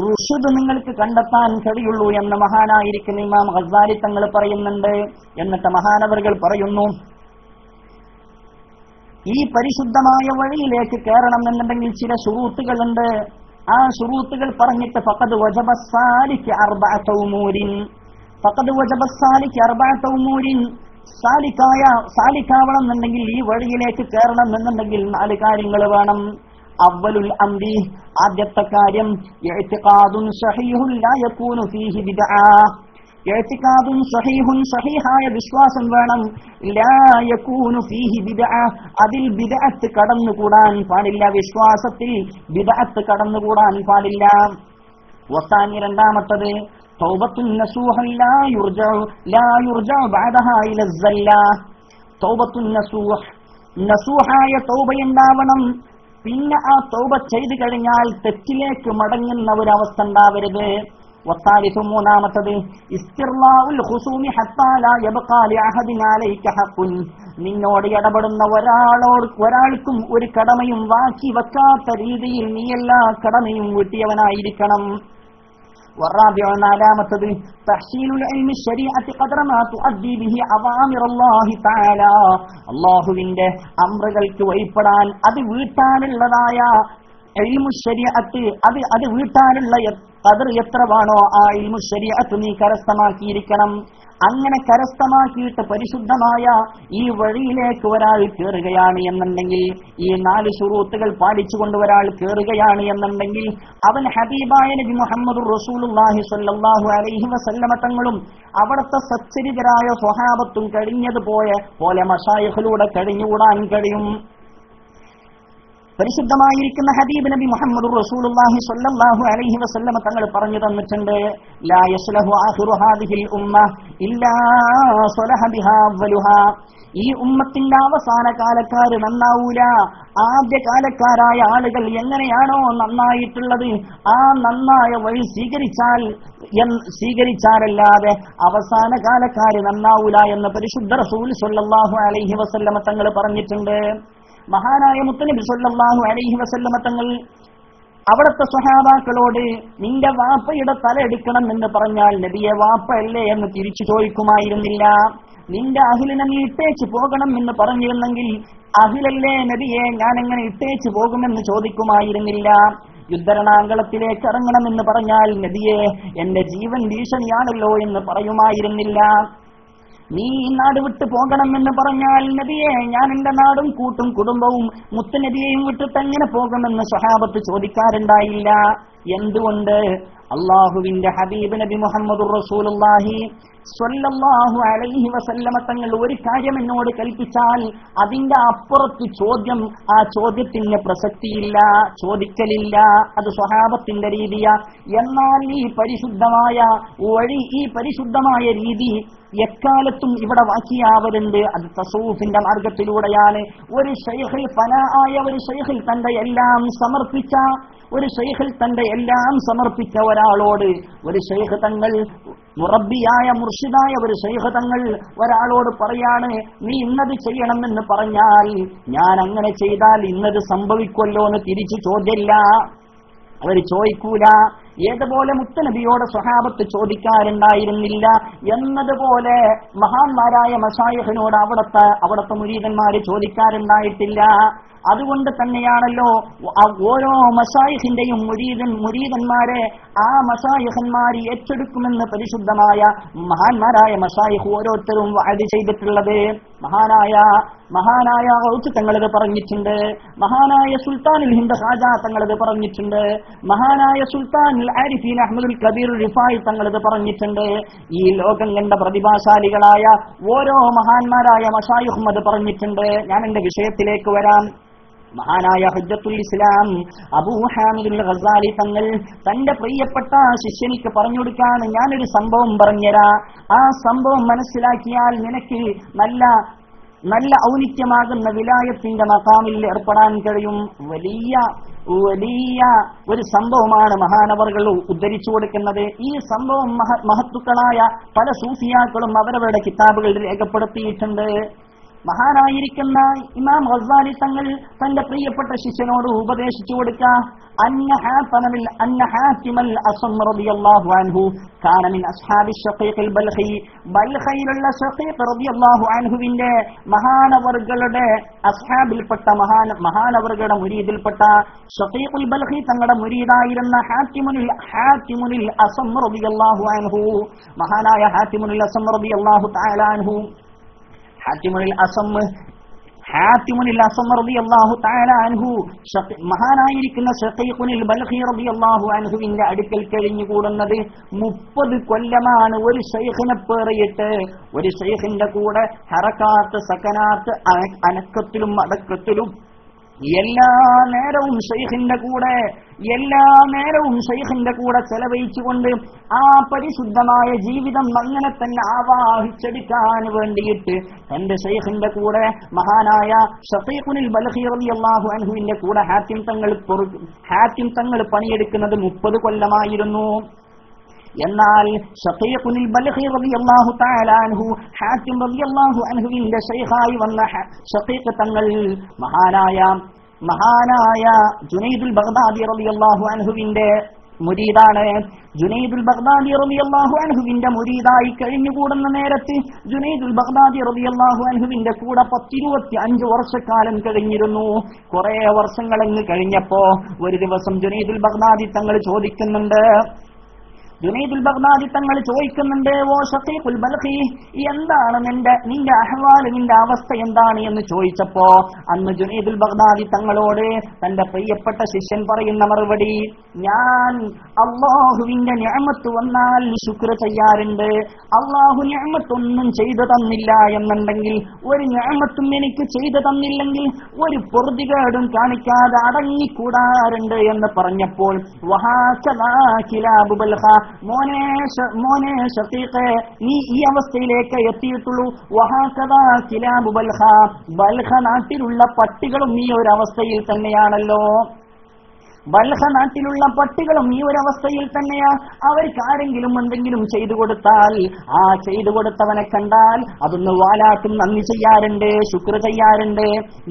റുഷ്ദ് നിങ്ങൾക്ക് കണ്ടെത്താൻ കഴിയുള്ളൂ എന്ന് മഹാനായിരിക്കുന്ന ഇമാം ഗസാലി തങ്ങൾ പറയുന്നുണ്ട്. എന്നിട്ട് മഹാനവറുകൾ പറയുന്നു, ഈ പരിശുദ്ധമായ വഴിയിലേക്ക് കയറണം എന്നുണ്ടെങ്കിൽ ചില ശുറൂത്തുകളുണ്ട്. ആ ശുറൂത്തുകൾ പറഞ്ഞിട്ട് ഫഖദ് വജബ സാലിക് അർബഅത ഉമൂരിൻ, ഫഖദ് വജബ സാലിക് അർബഅത ഉമൂരിൻ, സാലിക്കാവണം എന്നുണ്ടെങ്കിൽ, ഈ വഴിയിലേക്ക് കയറണം എന്നുണ്ടെങ്കിൽ 4 കാര്യങ്ങൾ വേണം. അവ്വലുൽ അംരി, ആദ്യത്തെ കാര്യം ഇഅ്തിഖാദുൻ സഹീഹുൻ ലാ യകൂനു ഫീഹി ബിദ്അ. ഇഅ്തിഖാദുൻ സഹീഹുൻ, സഹീഹായ വിശ്വാസം വേണം. ലാ യകൂനു ഫീഹി ബിദ്അ, അതിൽ ബിദ്അത്ത് കടന്നുകൂടാൻ പാടില്ല, വിശ്വാസത്തിൽ ബിദ്അത്ത് കടന്നുകൂടാൻ പാടില്ല. വസാനി, രണ്ടാമത്തത് തൗബത്തുൻ നസൂഹൻ ലാ യുർജഉ ബഅദഹാ ഇല സല്ല. തൗബത്തുൻ നസൂഹ്, നസൂഹായ തൗബയുണ്ടാവണം. പിന്നെ ആ തൗബ ചെയ്തു കഴിഞ്ഞാൽ തെറ്റിലേക്ക് മടങ്ങുന്ന ഒരവസ്ഥ ഉണ്ടാവരുത്. വസാലിസു, മൂന്നാമത്തത് ഇസ്തിർലാഉൽ ഖുസൂമി ഹത്താ ലാ യബ്ഖാ ലിഅഹദിൻ അലൈക ഹഖുൻ, നിന്നോട് ഇടപെടുന്ന ഒരാൾക്കും ഒരു കടമയും ബാക്കി വെക്കാത്ത രീതിയിൽ നീ എല്ലാ കടമയും വീട്ടിയവനായിരിക്കണം. والرابع، നാലാമത്തത് തഹ്സീലുൽ ഇൽമി ശരീഅത്തി ഖദറ മാ തുഅദ്ദി ബിഹി അവാമിറുല്ലാഹി തആല, അല്ലാഹുവിന്റെ അംറുകൾക്ക് വഴിപ്പെടാൻ അത് വീട്ടാനുള്ളതായ ഇൽമു ശരീഅത്ത്, അത് വീട്ടാനുള്ള ഖദർ എത്ര വേണോ ആ ഇൽമു ശരീഅത്ത് നീ കരസ്ഥമാക്കിയിരിക്കണം. അങ്ങനെ കരസ്ഥമാക്കിയിട്ട് പരിശുദ്ധമായ ഈ വഴിയിലേക്ക് ഒരാൾ കയറുകയാണ് എന്നുണ്ടെങ്കിൽ, ഈ 4 ശുറൂത്തുകൾ പാലിച്ചുകൊണ്ട് ഒരാൾ കയറുകയാണ് എന്നുണ്ടെങ്കിൽ, അവൻ ഹബീബായ നബി മുഹമ്മദുർ റസൂലുള്ളാഹി സ്വല്ലല്ലാഹു അലൈഹി വസല്ലമ തങ്ങളും അവിടുത്തെ സച്ചരിതരായ സ്വഹാബത്തും കഴിഞ്ഞതുപോലെ മശായിഖിലൂടെ കഴിഞ്ഞുകൂടാൻ കഴിയും. പരിശുദ്ധമായിരിക്കുന്ന ഹബീബ് നബി മുഹമ്മദുർ റസൂലുള്ളാഹി സ്വല്ലല്ലാഹു അലൈഹി വസല്ലമ തങ്ങൾ പറഞ്ഞു തന്നിട്ടുണ്ട്, ലാ യസ്ലഹു ആഖിറു ഹാദിഹിൽ ഉമ്മ ഇല്ലാ സ്വലഹ ബിഹാ അവ്വലുഹാ, ഈ ഉമ്മത്തിന്റെ അവസാന കാലക്കാർ നന്നാവൂല. ആദ്യ കാലക്കാരായ ആളുകൾ എങ്ങനെയാണോ നന്നായിട്ടുള്ളത്, ആ നന്നായ വഴി സ്വീകരിച്ചാലല്ലാതെ അവസാന കാലക്കാര് നന്നാവൂല എന്ന് പരിശുദ്ധ റസൂൽ സ്വല്ലല്ലാഹു അലൈഹി വസല്ലമ തങ്ങൾ പറഞ്ഞിട്ടുണ്ട്. മഹാനായ മുത്തനബി സല്ലല്ലാഹു അലൈഹി വസല്ലമ തങ്ങൾ അവിടുത്തെ സ്വഹാബാക്കളോട് നിന്റെ വാപ്പയുടെ തല എടുക്കണം എന്ന് പറഞ്ഞാൽ നബിയെ വാപ്പയല്ലേ എന്ന് തിരിച്ചു ചോദിക്കുമായിരുന്നില്ല. നിന്റെ അഹിലിനെ നീ ഇട്ടേച്ചു പോകണം എന്ന് പറഞ്ഞിരുന്നെങ്കിൽ അഹിലല്ലേ നബിയെ ഞാൻ എങ്ങനെ ഇട്ടേച്ചു പോകുമെന്ന് ചോദിക്കുമായിരുന്നില്ല. യുദ്ധരണാങ്കളത്തിലേക്ക് ഇറങ്ങണമെന്ന് പറഞ്ഞാൽ നബിയെ എന്റെ ജീവൻ ഭീഷണിയാണല്ലോ എന്ന് പറയുമായിരുന്നില്ല. നീ ഈ നാട് വിട്ടു പോകണം എന്ന് പറഞ്ഞാൽ നബിയെ ഞാൻ എന്റെ നാടും കൂട്ടും കുടുംബവും മുത്തുനബിയെയും വിട്ടിട്ട് എങ്ങനെ പോകുമെന്ന് സ്വഹാബത്ത് ചോദിക്കാറുണ്ടായില്ല. എന്തുകൊണ്ട്? അള്ളാഹുവിന്റെ ഹബീബ് നബി മുഹമ്മദുർ റസൂലുള്ളാഹി സ്വല്ലല്ലാഹു അലൈഹി വസല്ലമ തങ്ങൾ ഒരു കാര്യം എന്നോട് കൽപ്പിച്ചാൽ അതിന്റെ അപ്പുറത്ത് ചോദ്യം, ആ ചോദ്യത്തിന് പ്രസക്തിയില്ല, ചോദിക്കലില്ല. അത് സ്വഹാബത്തിന്റെ രീതിയാ. എന്നാൽ ഈ പരിശുദ്ധമായ വഴി, ഈ പരിശുദ്ധമായ രീതി എക്കാലത്തും ഇവിടെ ബാക്കിയാവരുണ്ട്. അത് തസൂഫിന്റെ മാർഗത്തിലൂടെയാണ്. ഒരു ശൈഖിൽ ഫനാ ആയ ഒരു ശൈഖിൽ തന്റെ എല്ലാം സമർപ്പിച്ച, ഒരു ശൈഖിൽ തന്റെ എല്ലാം സമർപ്പിച്ച ഒരാളോട്, ഒരു ശൈഖ് തങ്ങൾ, മുറബ്ബിയായ മുർഷിദായ ഒരു ശൈഖ് തങ്ങൾ ഒരാളോട് പറയാണ്, നീ ഇന്നത് ചെയ്യണമെന്ന് പറഞ്ഞാൽ ഞാൻ അങ്ങനെ ചെയ്താൽ ഇന്നത് സംഭവിക്കുമല്ലോ എന്ന് തിരിച്ചു ചോദ്യമില്ല, അവർ ചോദിക്കൂല. ഏതുപോലെ മുത്തനബിയോട് സ്വഹാബത്ത് ചോദിക്കാറുണ്ടായിരുന്നില്ല എന്നതുപോലെ മഹാന്മാരായ മശായിഖിനോട് അവിടത്തെ മുരീദന്മാര് ചോദിക്കാറുണ്ടായിട്ടില്ല. അതുകൊണ്ട് തന്നെയാണല്ലോ ഓരോ മശായിഖിന്റെയും മുരീദന്മാരെ ആ മശായിഖന്മാര് ഏറ്റെടുക്കുമെന്ന് പരിശുദ്ധമായ മഹാന്മാരായ മശായിഖ് ഓരോരുത്തരും വഅദ് ചെയ്തിട്ടുള്ളത്. മഹാനായ ഔത്ത് തങ്ങളത് പറഞ്ഞിട്ടുണ്ട്, മഹാനായ സുൽത്താനുൽ ഹിന്ദ് ഖാജ തങ്ങളത് പറഞ്ഞിട്ടുണ്ട്, മഹാനായ സുൽത്താനുൽ ആരിഫീൻ അഹ്മദുൽ കബീർ റിഫായി തങ്ങളത് പറഞ്ഞിട്ടുണ്ട്. ഈ ലോകം കണ്ട പ്രതിഭാശാലികളായ ഓരോ മഹാന്മാരായ മശായിഖും അത് പറഞ്ഞിട്ടുണ്ട്. ഞാൻ എന്റെ വിഷയത്തിലേക്ക് വരാം. മഹാനായ ഹുജ്ജത്തുൽ ഇസ്ലാം അബൂ ഹാമിദുൽ ഗസാലി തങ്ങൾ തന്റെ പ്രിയപ്പെട്ട ശിഷ്യനിക്ക് പറഞ്ഞു കൊടുക്കാണ്, ഞാനൊരു സംഭവം പറഞ്ഞുതരാ, ആ സംഭവം മനസ്സിലാക്കിയാൽ നിനക്ക് നല്ല ഔന്നിത്യമാകുന്ന വിലായത്തിന്റെ മഖാമിൽ ഏർപ്പെടാൻ കഴിയും. വലിയ ഒരു സംഭവമാണ് മഹാനവറുകൾ ഉദ്ധരിച്ചു കൊടുക്കുന്നത്. ഈ സംഭവം മഹത്തുക്കളായ പല സൂഫിയാക്കളും അവരവരുടെ കിതാബുകളിൽ രേഖപ്പെടുത്തിയിട്ടുണ്ട്. മഹാനായിരിക്കുന്ന ഇമാം ഗസാലി തങ്ങൾ തന്റെ പ്രിയപ്പെട്ട ശിഷ്യനോട് ഉപദേശിച്ചു കൊടുക്കുക, അന്ന ഹാത്തിമൽ അസം റളിയല്ലാഹു അൻഹു കാന മിൻ അസ്ഹാബി ശഖീഖിൽ ബൽഖി, ബൽഖയിലുള്ള ശഖീഖ് റളിയല്ലാഹു അൻഹുവിന്റെ മഹാനവറുകളുടെ അസ്ഹാബിൽപ്പെട്ട മഹാനവറുകളുടെ മുരീദിൽപ്പെട്ട ശഖീഖുൽ ബൽഖി തങ്ങളുടെ മുരീദായിരുന്ന ഹാത്തിമുൽ അസം റളിയല്ലാഹു അൻഹു, മഹാനായ ഹാത്തിമുൽ അസം റളിയല്ലാഹു തആല അൻഹു, ഹാത്തിമുൽ അസം റളിയല്ലാഹു തആല അൻഹു മഹാനായിരിക്കുന്ന ശഖീഖുൽ ബൽഖി റളിയല്ലാഹു അൻഹുവിന്റെ അടുക്കൽ കഴിഞ്ഞുകൂടുന്നത് 30 കൊല്ലമാണ്. ഒരു ശൈഖിനെ പേറിയിട്ട് ഒരു ശൈഖിന്റെ കൂടെ ഹറകാത്ത് സകനാത്ത് അനക്കത്തിലും അടക്കത്തിലും എല്ലാ നേരവും ശൈഖിന്റെ കൂടെ ചെലവഴിച്ചുകൊണ്ട് ആ പരിശുദ്ധമായ ജീവിതം അങ്ങനെ തന്നെ ആവാഹിച്ചെടുക്കാൻ വേണ്ടിയിട്ട് തന്റെ ശൈഖിന്റെ കൂടെ മഹാനായ ശഖീഖുൽ ബൽഖി റളിയല്ലാഹു അൻഹുവിന്റെ കൂടെ ഹാത്തിം തങ്ങൾ പണിയെടുക്കുന്നത് 30 കൊല്ലമായിരുന്നു. എന്നാൽ ശഖീഖുൽ ബൽഖി റളിയല്ലാഹു തആല അൻഹു ഹാത്തിം റളിയല്ലാഹു അൻഹുവിന്റെ ശൈഖായി വന്ന ശഖീഖ് തങ്ങൾ മഹാനായ ജുനൈദുൽ ബഗ്ദാദി റളിയല്ലാഹു അൻഹുവിന്റെ മുരീദാണ്. ജുനൈദുൽ ബഗ്ദാദി റളിയല്ലാഹു അൻഹുവിന്റെ മുരീദായി കഴിഞ്ഞുകൂടുന്ന നേരത്ത് ജുനൈദുൽ ബഗ്ദാദി റളിയല്ലാഹു അൻഹുവിന്റെ കൂടെ 10-25 വർഷക്കാലം കഴിഞ്ഞിരുന്നു. കുറെ വർഷങ്ങളങ്ങ് കഴിഞ്ഞപ്പോ ഒരു ദിവസം ജുനൈദുൽ ബഗ്ദാദി തങ്ങൾ ചോദിക്കുന്നുണ്ട്, ഓ ശഖീഖുൽ ബൽഖി, എന്താണ് നിന്റെ അഹ്വാല്, നിന്റെ അവസ്ഥ എന്താണ് എന്ന് ചോദിച്ചപ്പോ അന്ന് ജുനൈദുൽ ബഗ്ദാദി തങ്ങളോട് തന്റെ പ്രിയപ്പെട്ട ശിഷ്യൻ പറയുന്ന മറുപടി, ഞാൻ അല്ലാഹുവിന്റെ നിഅമത്ത് വന്നാൽ ശുക്ർ ചെയ്യാറുണ്ട്. അല്ലാഹു നിഅമത്ത് ഒന്നും ചെയ്തു തന്നില്ല എന്നുണ്ടെങ്കിൽ, ഒരു നിഅമത്തും എനിക്ക് ചെയ്തു തന്നില്ലെങ്കിൽ ഒരു പൊറുതികേടും കാണിക്കാതെ അടങ്ങിക്കൂടാറുണ്ട് എന്ന് പറഞ്ഞപ്പോൾ വഹാകദാ കിലാബു ബൽഖ, മോനെ ശഖീഖേ, നീ ഈ അവസ്ഥയിലേക്ക് എത്തിയിട്ടുള്ളൂ. വഹാകദാ കിലാബു ബൽഖ, ബൽഖ നാട്ടിലുള്ള പട്ടികളും ഈ ഒരു അവസ്ഥയിൽ തന്നെയാണല്ലോ. ബൽഖ നാട്ടിലുള്ള പട്ടികളും ഈ ഒരു അവസ്ഥയിൽ തന്നെയാ. അവർക്ക് ആരെങ്കിലും എന്തെങ്കിലും ചെയ്തു കൊടുത്താൽ ആ ചെയ്തു കൊടുത്തവനെ കണ്ടാൽ അതൊന്ന് വാലാട്ടും നന്ദി ചെയ്യാറുണ്ട്, ശുക്ർ ചെയ്യാറുണ്ട്.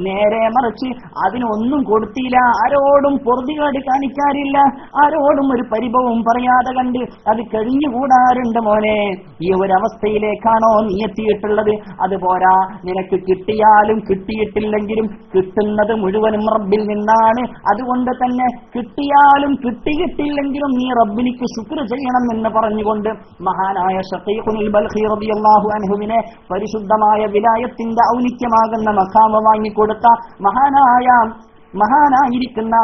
നേരെ മറിച്ച് അതിനൊന്നും കൊടുത്തില്ല, ആരോടും പൊറുതികേട് കാണിക്കാറില്ല, ആരോടും ഒരു പരിഭവവും പറയാതെ കണ്ട് അത് കഴിഞ്ഞുകൂടാറുണ്ട്. മോനെ, ഈ ഒരു അവസ്ഥയിലേക്കാണോ നീ എത്തിയിട്ടുള്ളത്? അതുപോരാ, നിനക്ക് കിട്ടിയാലും കിട്ടിയിട്ടില്ലെങ്കിലും കിട്ടുന്നത് മുഴുവനും റബ്ബിൽ നിന്നാണ്. അതുകൊണ്ട് തന്നെ കിട്ടിയാലും കിട്ടിയിട്ടില്ലെങ്കിലും നീ റബ്ബിനിക്ക് ശുക്ർ ചെയ്യണം എന്ന് പറഞ്ഞുകൊണ്ട് മഹാനായ ശഖീഖുൽ ബൽഖി റളിയല്ലാഹു അൻഹുവിനെ പരിശുദ്ധമായ വിലായത്തിന്റെ ഔന്നിത്യമാകുന്ന മഖാമ വാങ്ങിക്കൊടുത്ത മഹാനായിരിക്കുന്ന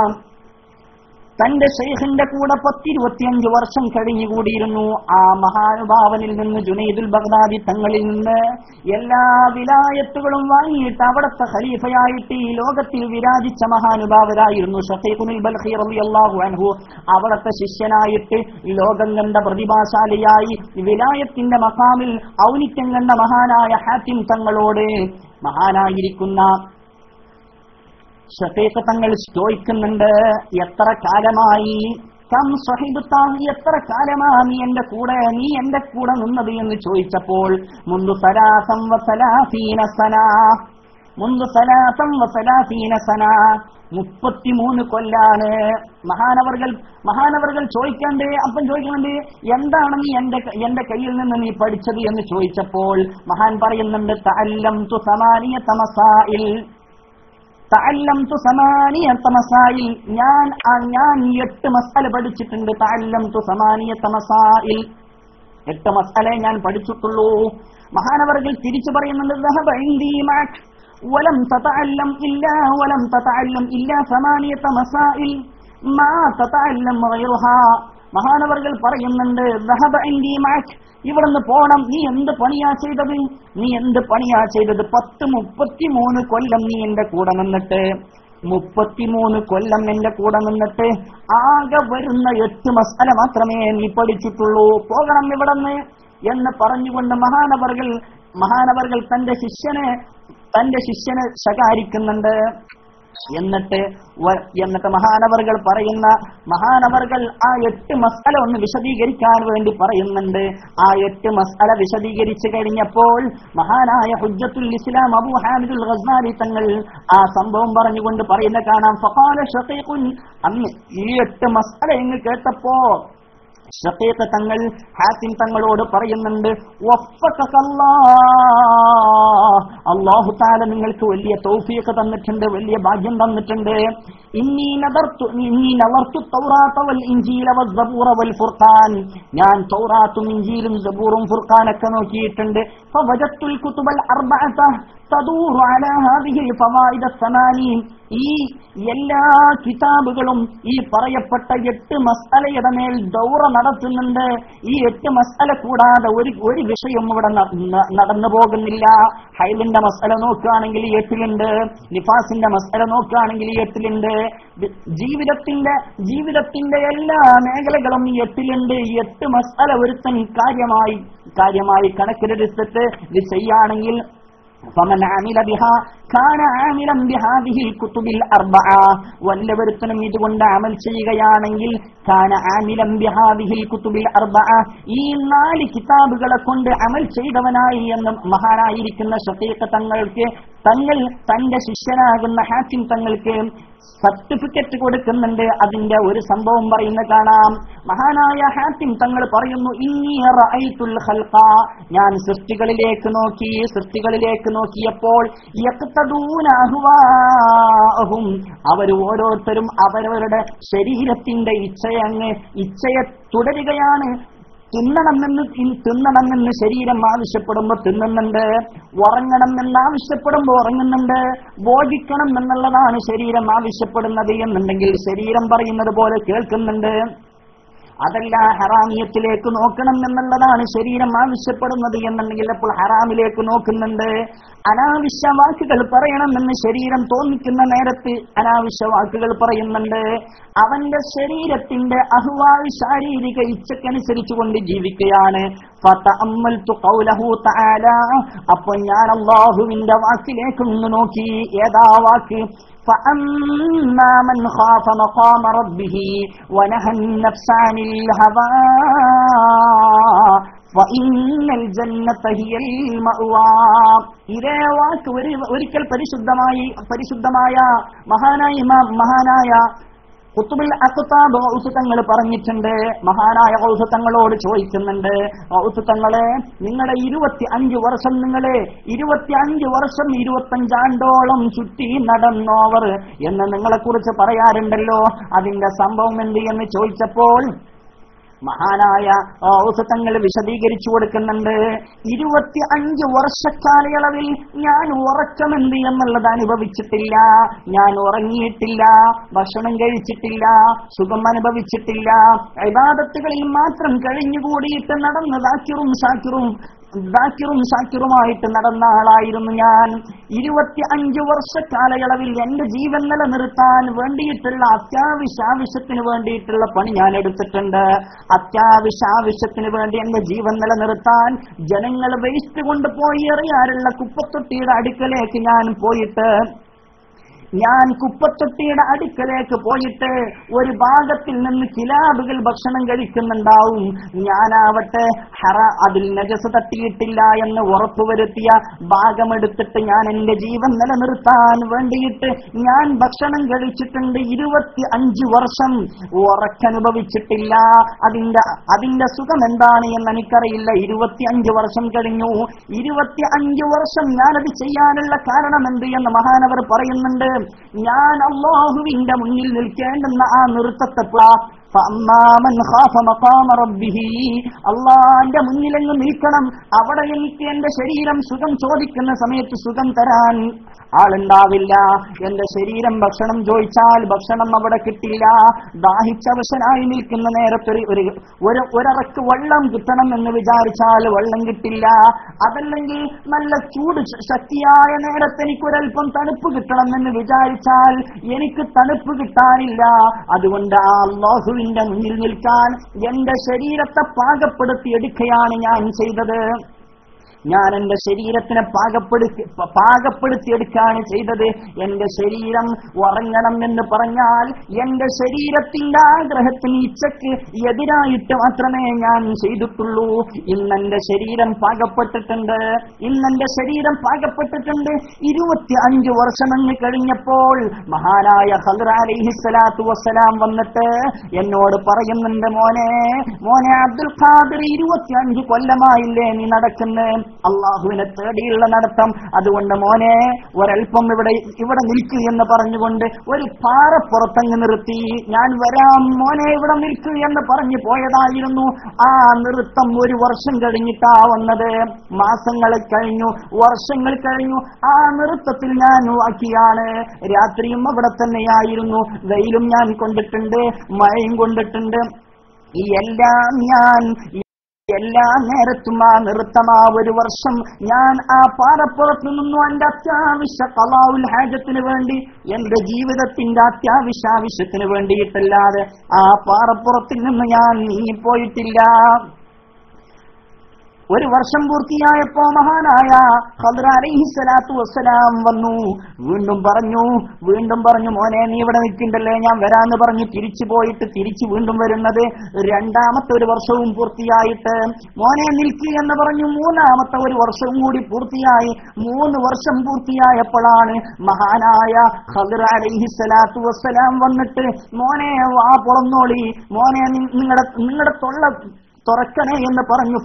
തന്റെ ശൈഖിന്റെ കൂടെ 10-25 വർഷം കഴിഞ്ഞുകൂടിയിരുന്നു. ആ മഹാനുഭാവനിൽ നിന്ന് ജുനൈദുൽ ബഗ്ദാദി തങ്ങളിൽ നിന്ന് എല്ലാ വിലായത്തുകളും വാങ്ങിയിട്ട് അവിടുത്തെ ഖലീഫയായിട്ട് ഈ ലോകത്തിൽ വിരാജിച്ച മഹാനുഭാവരായിരുന്നു ഷഖീഖുൽ ബൽഖി റളിയല്ലാഹു അൻഹു. അവിടുത്തെ ശിഷ്യനായിട്ട് ലോകം കണ്ട പ്രതിഭാശാലിയായി വിലായത്തിന്റെ മഖാമിൽ ഔന്നിത്യം കണ്ട മഹാനായ ഹാത്തിം തങ്ങളോട് മഹാനായിരിക്കുന്ന ഷഫീഖ് തങ്ങൾ ചോദിക്കുന്നുണ്ട്, എത്ര കാലമായി എത്ര കാലമാ നീ എന്റെ കൂടെ നിന്നത് എന്ന് ചോദിച്ചപ്പോൾ മുൻദു സലാസം വസലാസീന സന 33 കൊല്ലാണ്. മഹാനവർകൾ ചോദിക്കണ്ടേ, അപ്പം ചോദിക്കുന്നുണ്ട്, എന്താണ് നീ എന്റെ കയ്യിൽ നിന്ന് നീ പഠിച്ചത് എന്ന് ചോദിച്ചപ്പോൾ മഹാൻ പറയുന്നുണ്ട്, തഅല്ലംതു സമാനിയത മസായിൽ, ഞാൻ 8 മസ്അല പഠിച്ചിട്ടുണ്ട്. തഅല്ലംതു സമാനിയത മസായിൽ, 8 മസ്അല ഞാൻ പഠിച്ചിട്ടുള്ളൂ. മഹാനവർകൾ തിരിച്ചു പറയുന്നുണ്ട്, ദഹബ ഇൻദി മഅക് വലം തതഅല്ലം ഇല്ലാ സമാനിയത മസായിൽ മാ തതഅല്ലം ഗൈറുഹാ. മഹാനവർകൾ പറയുന്നുണ്ട്, ദഹബ ഇൻദി മഅക്, ഇവിടുന്ന് പോണം, നീ എന്ത് പണിയാ ചെയ്തത്? 33 കൊല്ലം നീ എന്റെ കൂടെ നിന്നിട്ട് 33 കൊല്ലം എന്റെ കൂടെ നിന്നിട്ട് ആകെ വരുന്ന 8 മസ്അല മാത്രമേ നീ പഠിച്ചിട്ടുള്ളൂ, പോകണം ഇവിടുന്ന് എന്ന് പറഞ്ഞുകൊണ്ട് മഹാനവർകൾ തന്റെ ശിഷ്യനെ ശകാരിക്കുന്നുണ്ട്. എന്നിട്ട് മഹാനവർകൾ ആ 8 മസ്അല ഒന്ന് വിശദീകരിക്കാൻ വേണ്ടി പറയുന്നുണ്ട്. ആ 8 മസ്അല വിശദീകരിച്ചു കഴിഞ്ഞപ്പോൾ മഹാനായ ഹുജ്ജത്തുൽ ഇസ്ലാം അബൂ ഹാമിദുൽ ഗസ്സാലി തങ്ങൾ ആ സംഭവം പറഞ്ഞുകൊണ്ട് പറയുന്ന കാണാം, ഫഖാല ഷഖീഖുൻ, അന്ന് ഈ 8 മസ്അല എന്ന് കേട്ടപ്പോ ഷഖീഖ് തങ്ങൾ ഹാത്തിം തങ്ങളോട് പറയുന്നുണ്ട്, അല്ലാഹു തആല നിങ്ങൾക്ക് വലിയ തൗഫീഖ് തന്നിട്ടുണ്ട്, വലിയ ഭാഗ്യം തന്നിട്ടുണ്ട്. ഇന്നി നദർതു തൗറാത വൽ ഇൻജീല വസ്സബൂറ വൽ ഫുർഖാൻ, ഞാൻ തൗറാത്തും ഇൻജീലും സബൂറും ഫുർഖാനൊക്കെ നോക്കിയിട്ടുണ്ട്. ഫവജത്തുൽ കുതുബൽ അർബഅത തദൂറു അലാ ഹാദിഹിൽ ഫവായിദ സമാനീൻ, ഈ എല്ലാ കിതാബുകളും ഈ പറയപ്പെട്ട 8 മസ്അലയുടെ മേൽ ദൗറ നടത്തുന്നുണ്ട്. ഈ 8 മസ്അല കൂടാതെ ഒരു വിഷയം ഇവിടെ നടന്നു പോകുന്നില്ല. ഹൈലിന്റെ മസ്അല നോക്കുകയാണെങ്കിൽ 8-ലുണ്ട്, നിഫാസിന്റെ മസ്അല നോക്കുകയാണെങ്കിൽ 8-ലുണ്ട്, ജീവിതത്തിന്റെ എല്ലാ മേഖലകളും 8-ലുണ്ട്. 8 മസ്അല ഒരുത്തൻ കാര്യമായി കണക്കിലെടുത്തിട്ട് ഇത് ചെയ്യുകയാണെങ്കിൽ فمن عمل بها كان عاملا بهذه الكتب الاربعه, വല്ലവരുത്തനും ഇതുകൊണ്ട് അമൽ ചെയ്യുകയാണെങ്കിൽ കാന ആമിലൻ ബിഹാദിഹിൽ കുതുബിൽ അർബഅ, ഈ 4 കിതാബുകളെ കൊണ്ട് അമൽ ചെയ്തവനായി എന്ന് മഹാനായിരിക്കുന്ന ഷഖീഖ് തങ്ങൾക്ക് തന്റെ ശിഷ്യനാകുന്ന ഹാത്തിം തങ്ങൾക്ക് സർട്ടിഫിക്കറ്റ് കൊടുക്കുന്നുണ്ട്. അതിന്റെ ഒരു സംഭവം പറയുന്ന കാണാം. മഹാനായ ഹാത്തിം തങ്ങൾ പറയുന്നു, ഇന്നി റഅയ്തുൽ ഖൽഖ, ഞാൻ സൃഷ്ടികളിലേക്ക് നോക്കിയപ്പോൾ യഖ്തദൂന അഹ്വാഅഹും, അവർ ഓരോരുത്തരും അവരവരുടെ ശരീരത്തിന്റെ ഇച്ഛയെ തുടരുകയാണ്. തിന്നണമെന്ന് ശരീരം ആവശ്യപ്പെടുമ്പോ തിന്നുന്നുണ്ട്, ഉറങ്ങണമെന്ന് ആവശ്യപ്പെടുമ്പോ ഉറങ്ങുന്നുണ്ട്, ഭോജിക്കണം എന്നുള്ളതാണ് ശരീരം ആവശ്യപ്പെടുന്നത് എന്നുണ്ടെങ്കിൽ ശരീരം പറയുന്നത് പോലെ കേൾക്കുന്നുണ്ട്. അതല്ല ഹറാമിയത്തിലേക്ക് നോക്കണം എന്നുള്ളതാണ് ശരീരം ആവശ്യപ്പെടുന്നത് എന്നുണ്ടെങ്കിൽ അപ്പോൾ ഹറാമിലേക്ക് നോക്കുന്നുണ്ട്. അനാവശ്യ വാക്കുകൾ പറയണമെന്ന് ശരീരം തോന്നിക്കുന്ന നേരത്ത് അനാവശ്യ വാക്കുകൾ പറയുന്നുണ്ട്. അവന്റെ ശരീരത്തിന്റെ അഹ്വാൽ ശാരീരിക ഇച്ഛക്കനുസരിച്ചു കൊണ്ട് ജീവിക്കുകയാണ്. ഫതഅമ്മൽതു ഖൗലഹു തആല, അപ്പോൾ ഞാൻ അല്ലാഹുവിന്റെ വാക്കിലേക്ക് നോക്കി. ഏതാ വാക്ക്? فأما من خاف مقام ربه ونهى النفس عن الهوى فإن الجنة هي المأوى. ഇതേ വാക്ക് ഒരിക്കൽ പരിശുദ്ധമായ മഹാനായ ഖുത്ബുൽ അഖ്താബ് ഗൗസ് തങ്ങൾ പറഞ്ഞിട്ടുണ്ട്. മഹാനായ ഗൗസ് തങ്ങളോട് ചോദിക്കുന്നുണ്ട്, ഗൗസ് തങ്ങളെ, നിങ്ങളുടെ 25 വർഷം 25 ആണ്ടോളം ചുറ്റി നടന്നോവർ എന്ന് നിങ്ങളെ കുറിച്ച് പറയാറുണ്ടല്ലോ, അതിന്റെ സംഭവം എന്ത് എന്ന് ചോദിച്ചപ്പോൾ മഹാനായ ഔസ് തങ്ങൾ വിശദീകരിച്ചു കൊടുക്കുന്നുണ്ട്. 25 വർഷക്കാലയളവിൽ ഞാൻ ഉറക്കമെന്ത് എന്നുള്ളത് അനുഭവിച്ചിട്ടില്ല. ഞാൻ ഉറങ്ങിയിട്ടില്ല, ഭക്ഷണം കഴിച്ചിട്ടില്ല, സുഖം അനുഭവിച്ചിട്ടില്ല. ഇബാദത്തുകളിൽ മാത്രം കഴിഞ്ഞുകൂടിയിട്ട് നടന്ന ഷാക്കിറുമായിട്ട് നടന്ന ആളായിരുന്നു ഞാൻ. 25 വർഷക്കാലയളവിൽ എന്റെ ജീവൻ നിലനിർത്താൻ വേണ്ടിയിട്ടുള്ള അത്യാവശ്യത്തിന് വേണ്ടിയിട്ടുള്ള പണി ഞാൻ എടുത്തിട്ടുണ്ട്. അത്യാവശ്യത്തിന് വേണ്ടി എന്റെ ജീവൻ നിലനിർത്താൻ ജനങ്ങൾ വേസ്റ്റ് കൊണ്ടുപോയി എറിയാറുള്ള കുപ്പത്തൊട്ടിയുടെ അടുക്കലേക്ക് ഞാൻ കുപ്പത്തൊട്ടിയുടെ അടുക്കലേക്ക് പോയിട്ട് ഒരു ഭാഗത്തിൽ നിന്ന് കിലാബുകൾ ഭക്ഷണം കഴിക്കുന്നുണ്ടാവും. ഞാനാവട്ടെ അതിൽ നജസ് തട്ടിയിട്ടില്ല എന്ന് ഉറപ്പുവരുത്തിയ ഭാഗമെടുത്തിട്ട് ഞാൻ എന്റെ ജീവൻ നിലനിർത്താൻ വേണ്ടിയിട്ട് ഞാൻ ഭക്ഷണം കഴിച്ചിട്ടുണ്ട്. 25 വർഷം ഉറക്കനുഭവിച്ചിട്ടില്ല. അതിന്റെ സുഖം എന്താണ് എന്ന് എനിക്കറിയില്ല. 25 വർഷം കഴിഞ്ഞു. 25 വർഷം ഞാനത് ചെയ്യാനുള്ള കാരണം എന്ത് എന്ന് മഹാനവർ പറയുന്നുണ്ട്. ഞാൻ അല്ലാഹുവിന്റെ മുന്നിൽ നിൽക്കേണ്ടുന്ന ആ നൃത്തത്തെ അള്ളാന്റെ മുന്നിലെങ്ങ് നിൽക്കണം. അവിടെ എനിക്ക് എന്റെ ശരീരം സുഖം ചോദിക്കുന്ന സമയത്ത് സുഖം തരാൻ ആളുണ്ടാവില്ല. എന്റെ ശരീരം ഭക്ഷണം ചോദിച്ചാൽ ഭക്ഷണം അവിടെ കിട്ടില്ല. ദാഹിച്ചവശനായി നിൽക്കുന്ന നേരത്തെ ഒരറക്ക് വെള്ളം കിട്ടണം എന്ന് വിചാരിച്ചാൽ വെള്ളം കിട്ടില്ല. അതല്ലെങ്കിൽ നല്ല ചൂട് ശക്തിയായ നേരത്തെ എനിക്കൊരൽപ്പം തണുപ്പ് കിട്ടണം എന്ന് വിചാരിച്ചാൽ എനിക്ക് തണുപ്പ് കിട്ടാനില്ല. അതുകൊണ്ട് ആ അല്ലാഹുവിന്റെ മുന്നിൽ നിൽക്കാൻ എന്റെ ശരീരത്തെ പാകപ്പെടുത്തിയെടുക്കുകയാണ് ഞാൻ ചെയ്തത്. ഞാൻ എന്റെ ശരീരത്തിനെ പാകപ്പെടുത്തിയെടുക്കുകയാണ് ചെയ്തത്. എന്റെ ശരീരം ഉറങ്ങണം എന്ന് പറഞ്ഞാൽ എന്റെ ശരീരത്തിന്റെ ആഗ്രഹത്തിന് ഇച്ഛക്ക് എതിരായിട്ട് മാത്രമേ ഞാൻ ചെയ്തിട്ടുള്ളൂ. ഇന്നെന്റെ ശരീരം പാകപ്പെട്ടിട്ടുണ്ട്. 25 വർഷമെന്ന് കഴിഞ്ഞപ്പോൾ മഹാനായ ഖദർ അലൈഹിസ്സലാത്തു വസ്സലാം വന്നിട്ട് എന്നോട് പറയുന്നുണ്ട്, മോനെ അബ്ദുൽ ഖാദിർ 25 കൊല്ലമായില്ലേ നീ നടക്കുന്നേ അള്ളാഹുവിനെ തേടിയുള്ള നടത്തം. അതുകൊണ്ട് മോനെ ഒരൽപ്പം ഇവിടെ നിൽക്കൂ എന്ന് പറഞ്ഞുകൊണ്ട് ഒരു പാറപ്പുറത്തങ്ങ് നിർത്തി. ഞാൻ വരാം മോനെ ഇവിടെ നിൽക്കൂ എന്ന് പറഞ്ഞു പോയതായിരുന്നു. ആ നൃത്തം 1 വർഷം കഴിഞ്ഞിട്ടാ വന്നത്. മാസങ്ങൾ കഴിഞ്ഞു, വർഷങ്ങൾ കഴിഞ്ഞു. ആ നൃത്തത്തിൽ ഞാൻ വാക്കിയാണ്. രാത്രിയും അവിടെ തന്നെയായിരുന്നു. വെയിലും ഞാൻ കൊണ്ടിട്ടുണ്ട്, മഴയും കൊണ്ടിട്ടുണ്ട്. എല്ലാ നേരത്തും ആ നൃത്തമാ 1 വർഷം ഞാൻ ആ പാറപ്പുറത്ത് നിന്നു എന്റെ അത്യാവശ്യ ഖളാഉൽ ഹാജത്തിന് വേണ്ടി, എന്റെ ജീവിതത്തിന്റെ അത്യാവശ്യത്തിന് വേണ്ടിയിട്ടല്ലാതെ ആ പാറപ്പുറത്തിൽ നിന്ന് ഞാൻ നീങ്ങിപ്പോയിട്ടില്ല. 1 വർഷം പൂർത്തിയായപ്പോ മഹാനായ ഖദർ അലൈഹിസ്സലാത്തു വസ്സലാം വന്നു. വീണ്ടും പറഞ്ഞു മോനെ നീ ഇവിടെ നിൽക്കണ്ടല്ലേ, ഞാൻ വരാന്ന് പറഞ്ഞു തിരിച്ചു പോയിട്ട് വീണ്ടും വരുന്നത് 2ാമത്തെ 1 വർഷവും പൂർത്തിയായിട്ട്. മോനെ നിൽക്കുക എന്ന് പറഞ്ഞു. 3ാമത്തെ 1 വർഷവും കൂടി പൂർത്തിയായി. 3 വർഷം പൂർത്തിയായപ്പോഴാണ് മഹാനായ ഖദർ അലൈഹിസ്സലാത്തു വസ്സലാം വന്നിട്ട് മോനെ വാ പുറന്നോളി, മോനെ നിങ്ങളുടെ തൊള്ള തുറക്കണേ എന്ന് പറഞ്ഞു.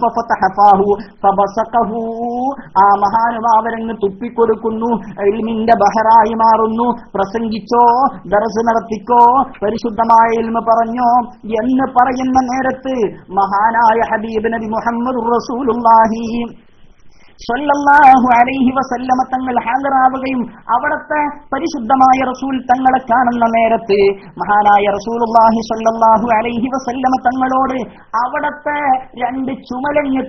ആ മഹാനുഭാവരങ്ങ് തുപ്പിക്കൊടുക്കുന്നു. ഇൽമിന്റെ ബഹറായി മാറുന്നു. പ്രസംഗിച്ചോ, ദർസ് നടത്തിക്കോ, പരിശുദ്ധമായ ഇൽമ പറഞ്ഞോ എന്ന് പറയുന്ന നേരത്ത് മഹാനായ ഹബീബ് നബി മുഹമ്മദ് റസൂലുള്ളാഹി സ്വല്ലല്ലാഹു അലൈഹി വസല്ലമ തങ്ങൾ ഹാജരാവുകയും അവിടത്തെ പരിശുദ്ധമായ റസൂൽ തങ്ങളെ കാണുന്ന നേരത്ത് മഹാനായ റസൂലുള്ളാഹി സ്വല്ലല്ലാഹു അലൈഹി വസല്ലമ തങ്ങളോട് അവിടത്തെ 2 ചുമലങ്ങ്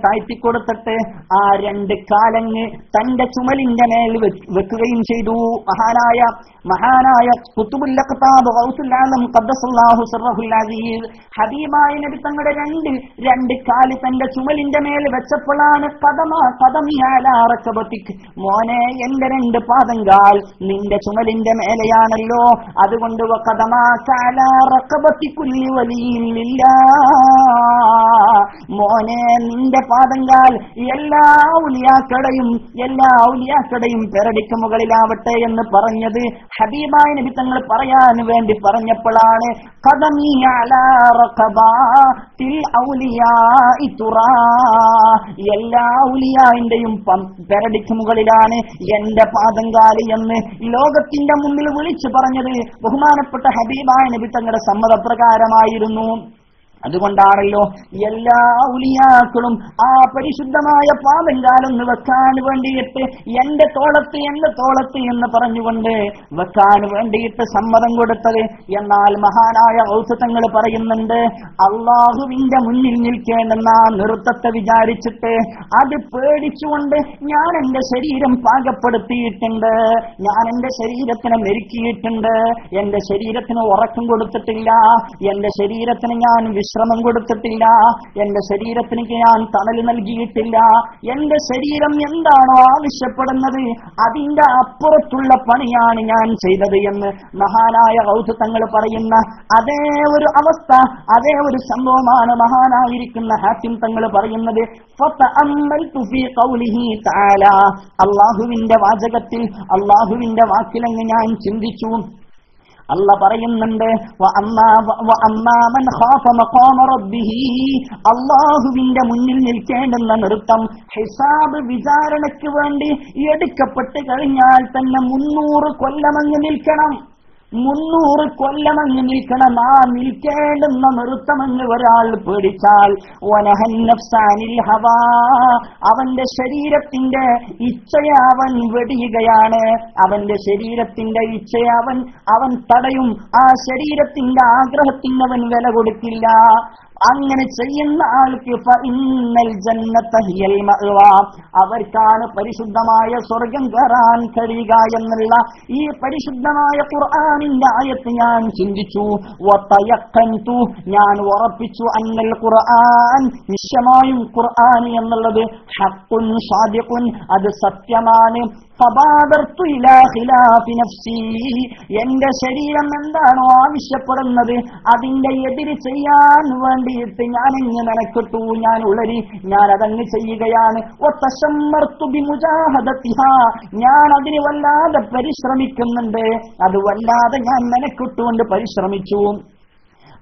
താഴ്ത്തിക്കൊടുത്തിട്ട് ആ 2 കാലങ്ങ് തന്റെ ചുമലിന്റെ മേൽ വെക്കുകയും ചെയ്തു. മഹാനായ ഖുതുബുൽ അഖ്താബ് ഗൗസുൽ ആലം ഖദ്ദസല്ലാഹു സിർറഹുൽ അസീസ് ഹബീബായ നബി തങ്ങളുടെ 2 കാല് തന്റെ ചുമലിന്റെ മേൽ വെച്ചപ്പോഴാണ് മോനെ എന്റെ 2 പാദങ്കാൽ നിന്റെ ചുമലിന്റെ മേലെയാണല്ലോ, അതുകൊണ്ട് മോനെ നിന്റെ പാദങ്കാൽ എല്ലാ ഔലിയാക്കടയും പെരടിക്ക് മുകളിലാവട്ടെ എന്ന് പറഞ്ഞത് ഹബീബായ നബി തങ്ങൾ പറയാൻ വേണ്ടി പറഞ്ഞപ്പോഴാണ് ഖദമി അലാ റഖബാതിൽ ഔലിയാഇ തുറാ എല്ലാ ഔലിയാവിന്റെയും പെരടിക്ക് മുകളിലാണ് എന്റെ പാദങ്കാല് എന്ന് ലോകത്തിന്റെ മുന്നിൽ വിളിച്ചു പറഞ്ഞത് ബഹുമാനപ്പെട്ട ഹബീബായ നബി തങ്ങളുടെ സമ്മതപ്രകാരമായിരുന്നു. അതുകൊണ്ടാണല്ലോ എല്ലാ ഔലിയാക്കളും ആ പരിശുദ്ധമായ പാദങ്കാലൊന്ന് വെക്കാൻ വേണ്ടിയിട്ട് എന്റെ തോളത്ത് എന്ന് പറഞ്ഞുകൊണ്ട് വെക്കാൻ വേണ്ടിയിട്ട് സമ്മതം കൊടുത്തത്. എന്നാൽ മഹാനായ ഔസ് തങ്ങൾ പറയുന്നുണ്ട്, അള്ളാഹുവിന്റെ മുന്നിൽ നിൽക്കേണ്ടെന്ന നൃത്തത്തെ വിചാരിച്ചിട്ട് അത് പേടിച്ചുകൊണ്ട് ഞാൻ എന്റെ ശരീരം പാകപ്പെടുത്തിയിട്ടുണ്ട്, ഞാൻ എന്റെ ശരീരത്തിനെ മെരുക്കിയിട്ടുണ്ട്, എന്റെ ശരീരത്തിന് ഉറക്കം കൊടുത്തിട്ടില്ല, എന്റെ ശരീരത്തിന് ഞാൻ വിശ്രമം കൊടുത്തിട്ടില്ല, എന്റെ ശരീരത്തിന് ഞാൻ തണൽ നൽകിയിട്ടില്ല, എന്റെ ശരീരം എന്താണോ ആവശ്യപ്പെടുന്നത് അതിന്റെ അപ്പുറത്തുള്ള പണിയാണ് ഞാൻ ചെയ്തത് എന്ന് മഹാനായ ഔസ് തങ്ങൾ പറയുന്ന അതേ ഒരു അവസ്ഥ, അതേ ഒരു സംഭവമാണ് മഹാനായിരിക്കുന്ന ഹാത്തിം തങ്ങൾ പറയുന്നത്. അള്ളാഹുവിന്റെ വാചകത്തിൽ, അള്ളാഹുവിന്റെ വാക്കിലങ്ങ് ഞാൻ ചിന്തിച്ചു. അല്ല പറയുന്നുണ്ട്, അള്ളാഹുവിന്റെ മുന്നിൽ നിൽക്കേണ്ടുന്ന നൃത്തം ഹിസാബ് വിചാരണയ്ക്ക് വേണ്ടി എടുക്കപ്പെട്ട് കഴിഞ്ഞാൽ തന്നെ 300 കൊല്ലമങ്ങ് നിൽക്കണം, 300 കൊല്ലമങ്ങ് നിൽക്കണം. ആ നിൽക്കേണ്ടുന്ന നൃത്തമങ്ങ് ഒരാൾ പേടിച്ചാൽ അവന്റെ ശരീരത്തിന്റെ ഇച്ഛയെ അവൻ വെടിയുകയാണ്, അവന്റെ ശരീരത്തിന്റെ ഇച്ഛയെ അവൻ തടയും, ആ ശരീരത്തിന്റെ ആഗ്രഹത്തിന് അവൻ വില കൊടുക്കില്ല. അങ്ങനെ ചെയ്യുന്ന ആൾക്ക് അവർക്കാണ് പരിശുദ്ധമായ സ്വർഗം കയറാൻ കഴിയുക എന്നുള്ള ഈ പരിശുദ്ധമായ ഖുർആനിന്റെ ആയത്ത് ഞാൻ ചിന്തിച്ചു. ഞാൻ ഉറപ്പിച്ചു, അന്നൽ ഖുർആൻ, നിശ്ചയമായും ഖുർആൻ എന്നുള്ളത് ഹഖ്ഖുൻ സാദിഖുൻ, അത് സത്യമാണ്. എന്റെ ശരീരം എന്താണോ ആവശ്യപ്പെടുന്നത് അതിന്റെ എതിര് ചെയ്യാൻ വേണ്ടിയിട്ട് ഞാൻ എങ്ങനെ മെനക്കെട്ടു, ഞാൻ ഉളരി, ഞാൻ അതങ്ങ് ചെയ്യുകയാണ്. ഞാൻ അതിന് വല്ലാതെ പരിശ്രമിക്കുന്നുണ്ട്, അത് വല്ലാതെ ഞാൻ മെനക്കെട്ടുകൊണ്ട് പരിശ്രമിച്ചു.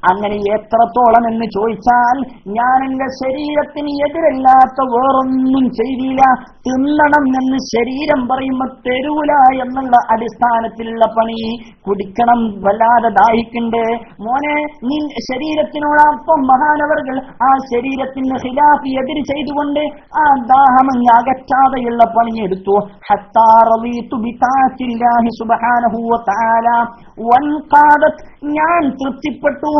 അങ്ങനെ എത്രത്തോളം എന്ന് ചോദിച്ചാൽ ഞാൻ എന്റെ ശരീരത്തിന് എതിരല്ലാത്ത വേറൊന്നും ചെയ്തില്ല. തിന്നണം എന്ന് ശരീരം പറയുമ്പോ തരൂല എന്നുള്ള അടിസ്ഥാനത്തിലുള്ള പണി, കുടിക്കണം, വല്ലാതെ ദാഹിക്കണ്ടേ മോനെ, നീ ശരീരത്തിനോടൊപ്പം മഹാനവർകൾ ആ ശരീരത്തിന് ഖിലാഫ് എതിര് ചെയ്തുകൊണ്ട് ആ ദാഹമങ്ങ് അകറ്റാതെയുള്ള പണിയെടുത്തു. ഞാൻ തൃപ്തിപ്പെട്ടു.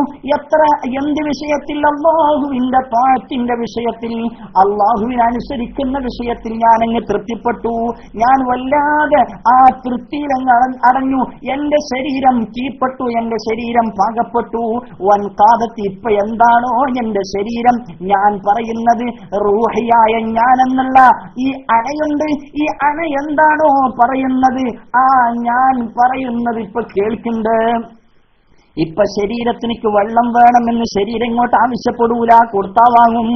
എന്ത് വിഷയത്തിൽ? അല്ലാഹുവിന്റെ താഅത്തിന്റെ വിഷയത്തിൽ, അല്ലാഹുവിനനുസരിക്കുന്ന വിഷയത്തിൽ ഞാൻ അങ്ങ് തൃപ്തിപ്പെട്ടു. ഞാൻ വല്ലാതെ ആ തൃപ്തിയിലങ്ങ് അടഞ്ഞു. എന്റെ ശരീരം കീഴ്പ്പെട്ടു, എന്റെ ശരീരം പാകപ്പെട്ടു. വൻകാദത്ത്, ഇപ്പൊ എന്താണോ എന്റെ ശരീരം, ഞാൻ പറയുന്നത് റൂഹിയായ ഞാനെന്നുള്ള ഈ അണയുണ്ട്, ഈ അണ എന്താണോ പറയുന്നത് ആ ഞാൻ പറയുന്നത് ഇപ്പൊ കേൾക്കുന്നുണ്ട്. ഇപ്പൊ ശരീരത്തിനിക്ക് വെള്ളം വേണമെന്ന് ശരീരം ഇങ്ങോട്ട് ആവശ്യപ്പെടൂല, കൊടുത്താ വാങ്ങും.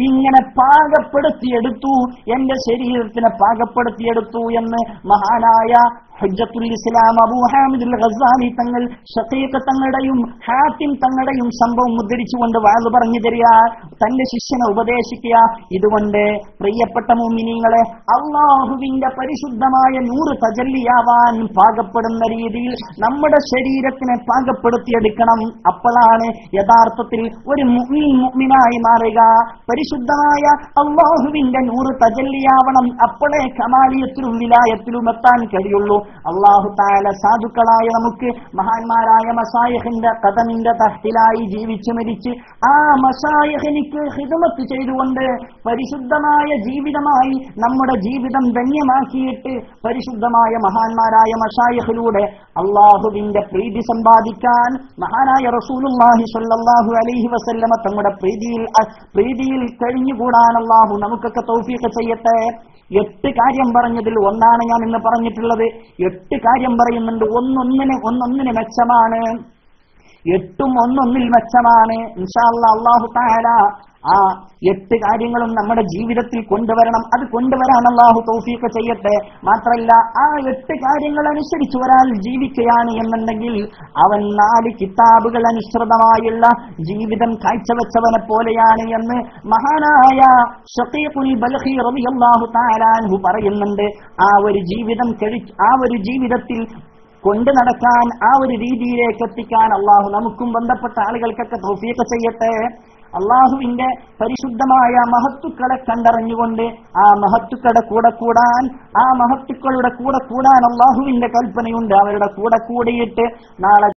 ഇങ്ങനെ പാകപ്പെടുത്തിയെടുത്തു, എന്റെ ശരീരത്തിനെ പാകപ്പെടുത്തിയെടുത്തു എന്ന് മഹാനായ ഹുജ്ജത്തുൽ ഇസ്ലാം അബൂ ഹാമിദുൽ ഗസ്സാലി തങ്ങൾ ഷഖീഖ് തങ്ങളുടെയും ഹാത്തിം തങ്ങളുടെയും സംഭവം ഉദ്ധരിച്ചുകൊണ്ട് വാഴ പറഞ്ഞു തരിക, തന്റെ ശിഷ്യനെ ഉപദേശിക്കുക. ഇതുകൊണ്ട് പ്രിയപ്പെട്ട മുഅ്മിനീങ്ങളെ, അള്ളാഹുവിന്റെ പരിശുദ്ധമായ നൂറ് തജല്ലിയാവാൻ പാകപ്പെടുന്ന രീതിയിൽ നമ്മുടെ ശരീരത്തിനെ പാകപ്പെടുത്തിയെടുക്കണം. അപ്പോഴാണ് യഥാർത്ഥത്തിൽ ഒരു മുഅ്മിനായി മാറുക. പരിശുദ്ധമായ അള്ളാഹുവിന്റെ നൂറ് തജല്ലിയാവണം. അപ്പോഴേ കമാലിയത്തിലും വിലായത്തിലും എത്താൻ കഴിയുള്ളൂ. അല്ലാഹു തആല സാധുക്കളായ നമുക്ക് മഹാന്മാരായ മശായിഖിന്റെ ഖദമിന്റെ തഹ്തിലായി ജീവിച്ചു മരിച്ച് ആ മശായിഖിനിക്ക് ഖിദ്മത്ത് ചെയ്തുകൊണ്ട് പരിശുദ്ധമായ ജീവിതമായി നമ്മുടെ ജീവിതം ധന്യമാക്കിയിട്ട് പരിശുദ്ധമായ മഹാന്മാരായ മശായിഖിലൂടെ അല്ലാഹുവിന്റെ പ്രീതി സമ്പാദിക്കാൻ മഹാനായ റസൂലുള്ളാഹി സ്വല്ലല്ലാഹു അലൈഹി വസല്ലമ തങ്ങളുടെ പ്രീതിയിൽ കഴിഞ്ഞുകൂടാൻ അല്ലാഹു നമുക്കൊക്കെ തൗഫീഖ് ചെയ്യട്ടെ. 8 കാര്യം പറഞ്ഞതിൽ ഒന്നാണ് ഞാൻ ഇന്ന് പറഞ്ഞിട്ടുള്ളത്. 8 കാര്യം പറയുന്നുണ്ട്, ഒന്നൊന്നിന് മെച്ചമാണ്. 8 ഒന്നൊന്നിൽ മെച്ചമാണ്. ഇൻഷാ അല്ലാഹ് അല്ലാഹു തആല ആ 8 കാര്യങ്ങളും നമ്മുടെ ജീവിതത്തിൽ കൊണ്ടുവരണം. അത് കൊണ്ടുവരാൻ അല്ലാഹു തൗഫീഖ് ചെയ്യട്ടെ. മാത്രമല്ല ആ 8 കാര്യങ്ങൾ അനുസരിച്ച് ഒരാൾ ജീവിക്കുകയാണ് എന്നുണ്ടെങ്കിൽ അവൻ 4 കിതാബുകൾ അനുസൃതമായുള്ള ജീവിതം കാഴ്ചവെച്ചവനെ പോലെയാണ് എന്ന് മഹാനായ ഷഖീഖുൽ ബൽഖി റളിയല്ലാഹു തആല അൻഹു പറയുന്നുണ്ട്. ആ ഒരു ജീവിതത്തിൽ കൊണ്ടു നടക്കാൻ, ആ ഒരു രീതിയിലേക്ക് എത്തിക്കാൻ അള്ളാഹു നമുക്കും ബന്ധപ്പെട്ട ആളുകൾക്കൊക്കെ തൗഫീഖ് ചെയ്യട്ടെ. അള്ളാഹുവിന്റെ പരിശുദ്ധമായ മഹത്തുക്കളെ കണ്ടറിഞ്ഞുകൊണ്ട് ആ മഹത്തുക്കളുടെ കൂടെ കൂടാൻ അള്ളാഹുവിന്റെ കൽപ്പനയുണ്ട്. അവരുടെ കൂടെ കൂടിയിട്ട് നാളെ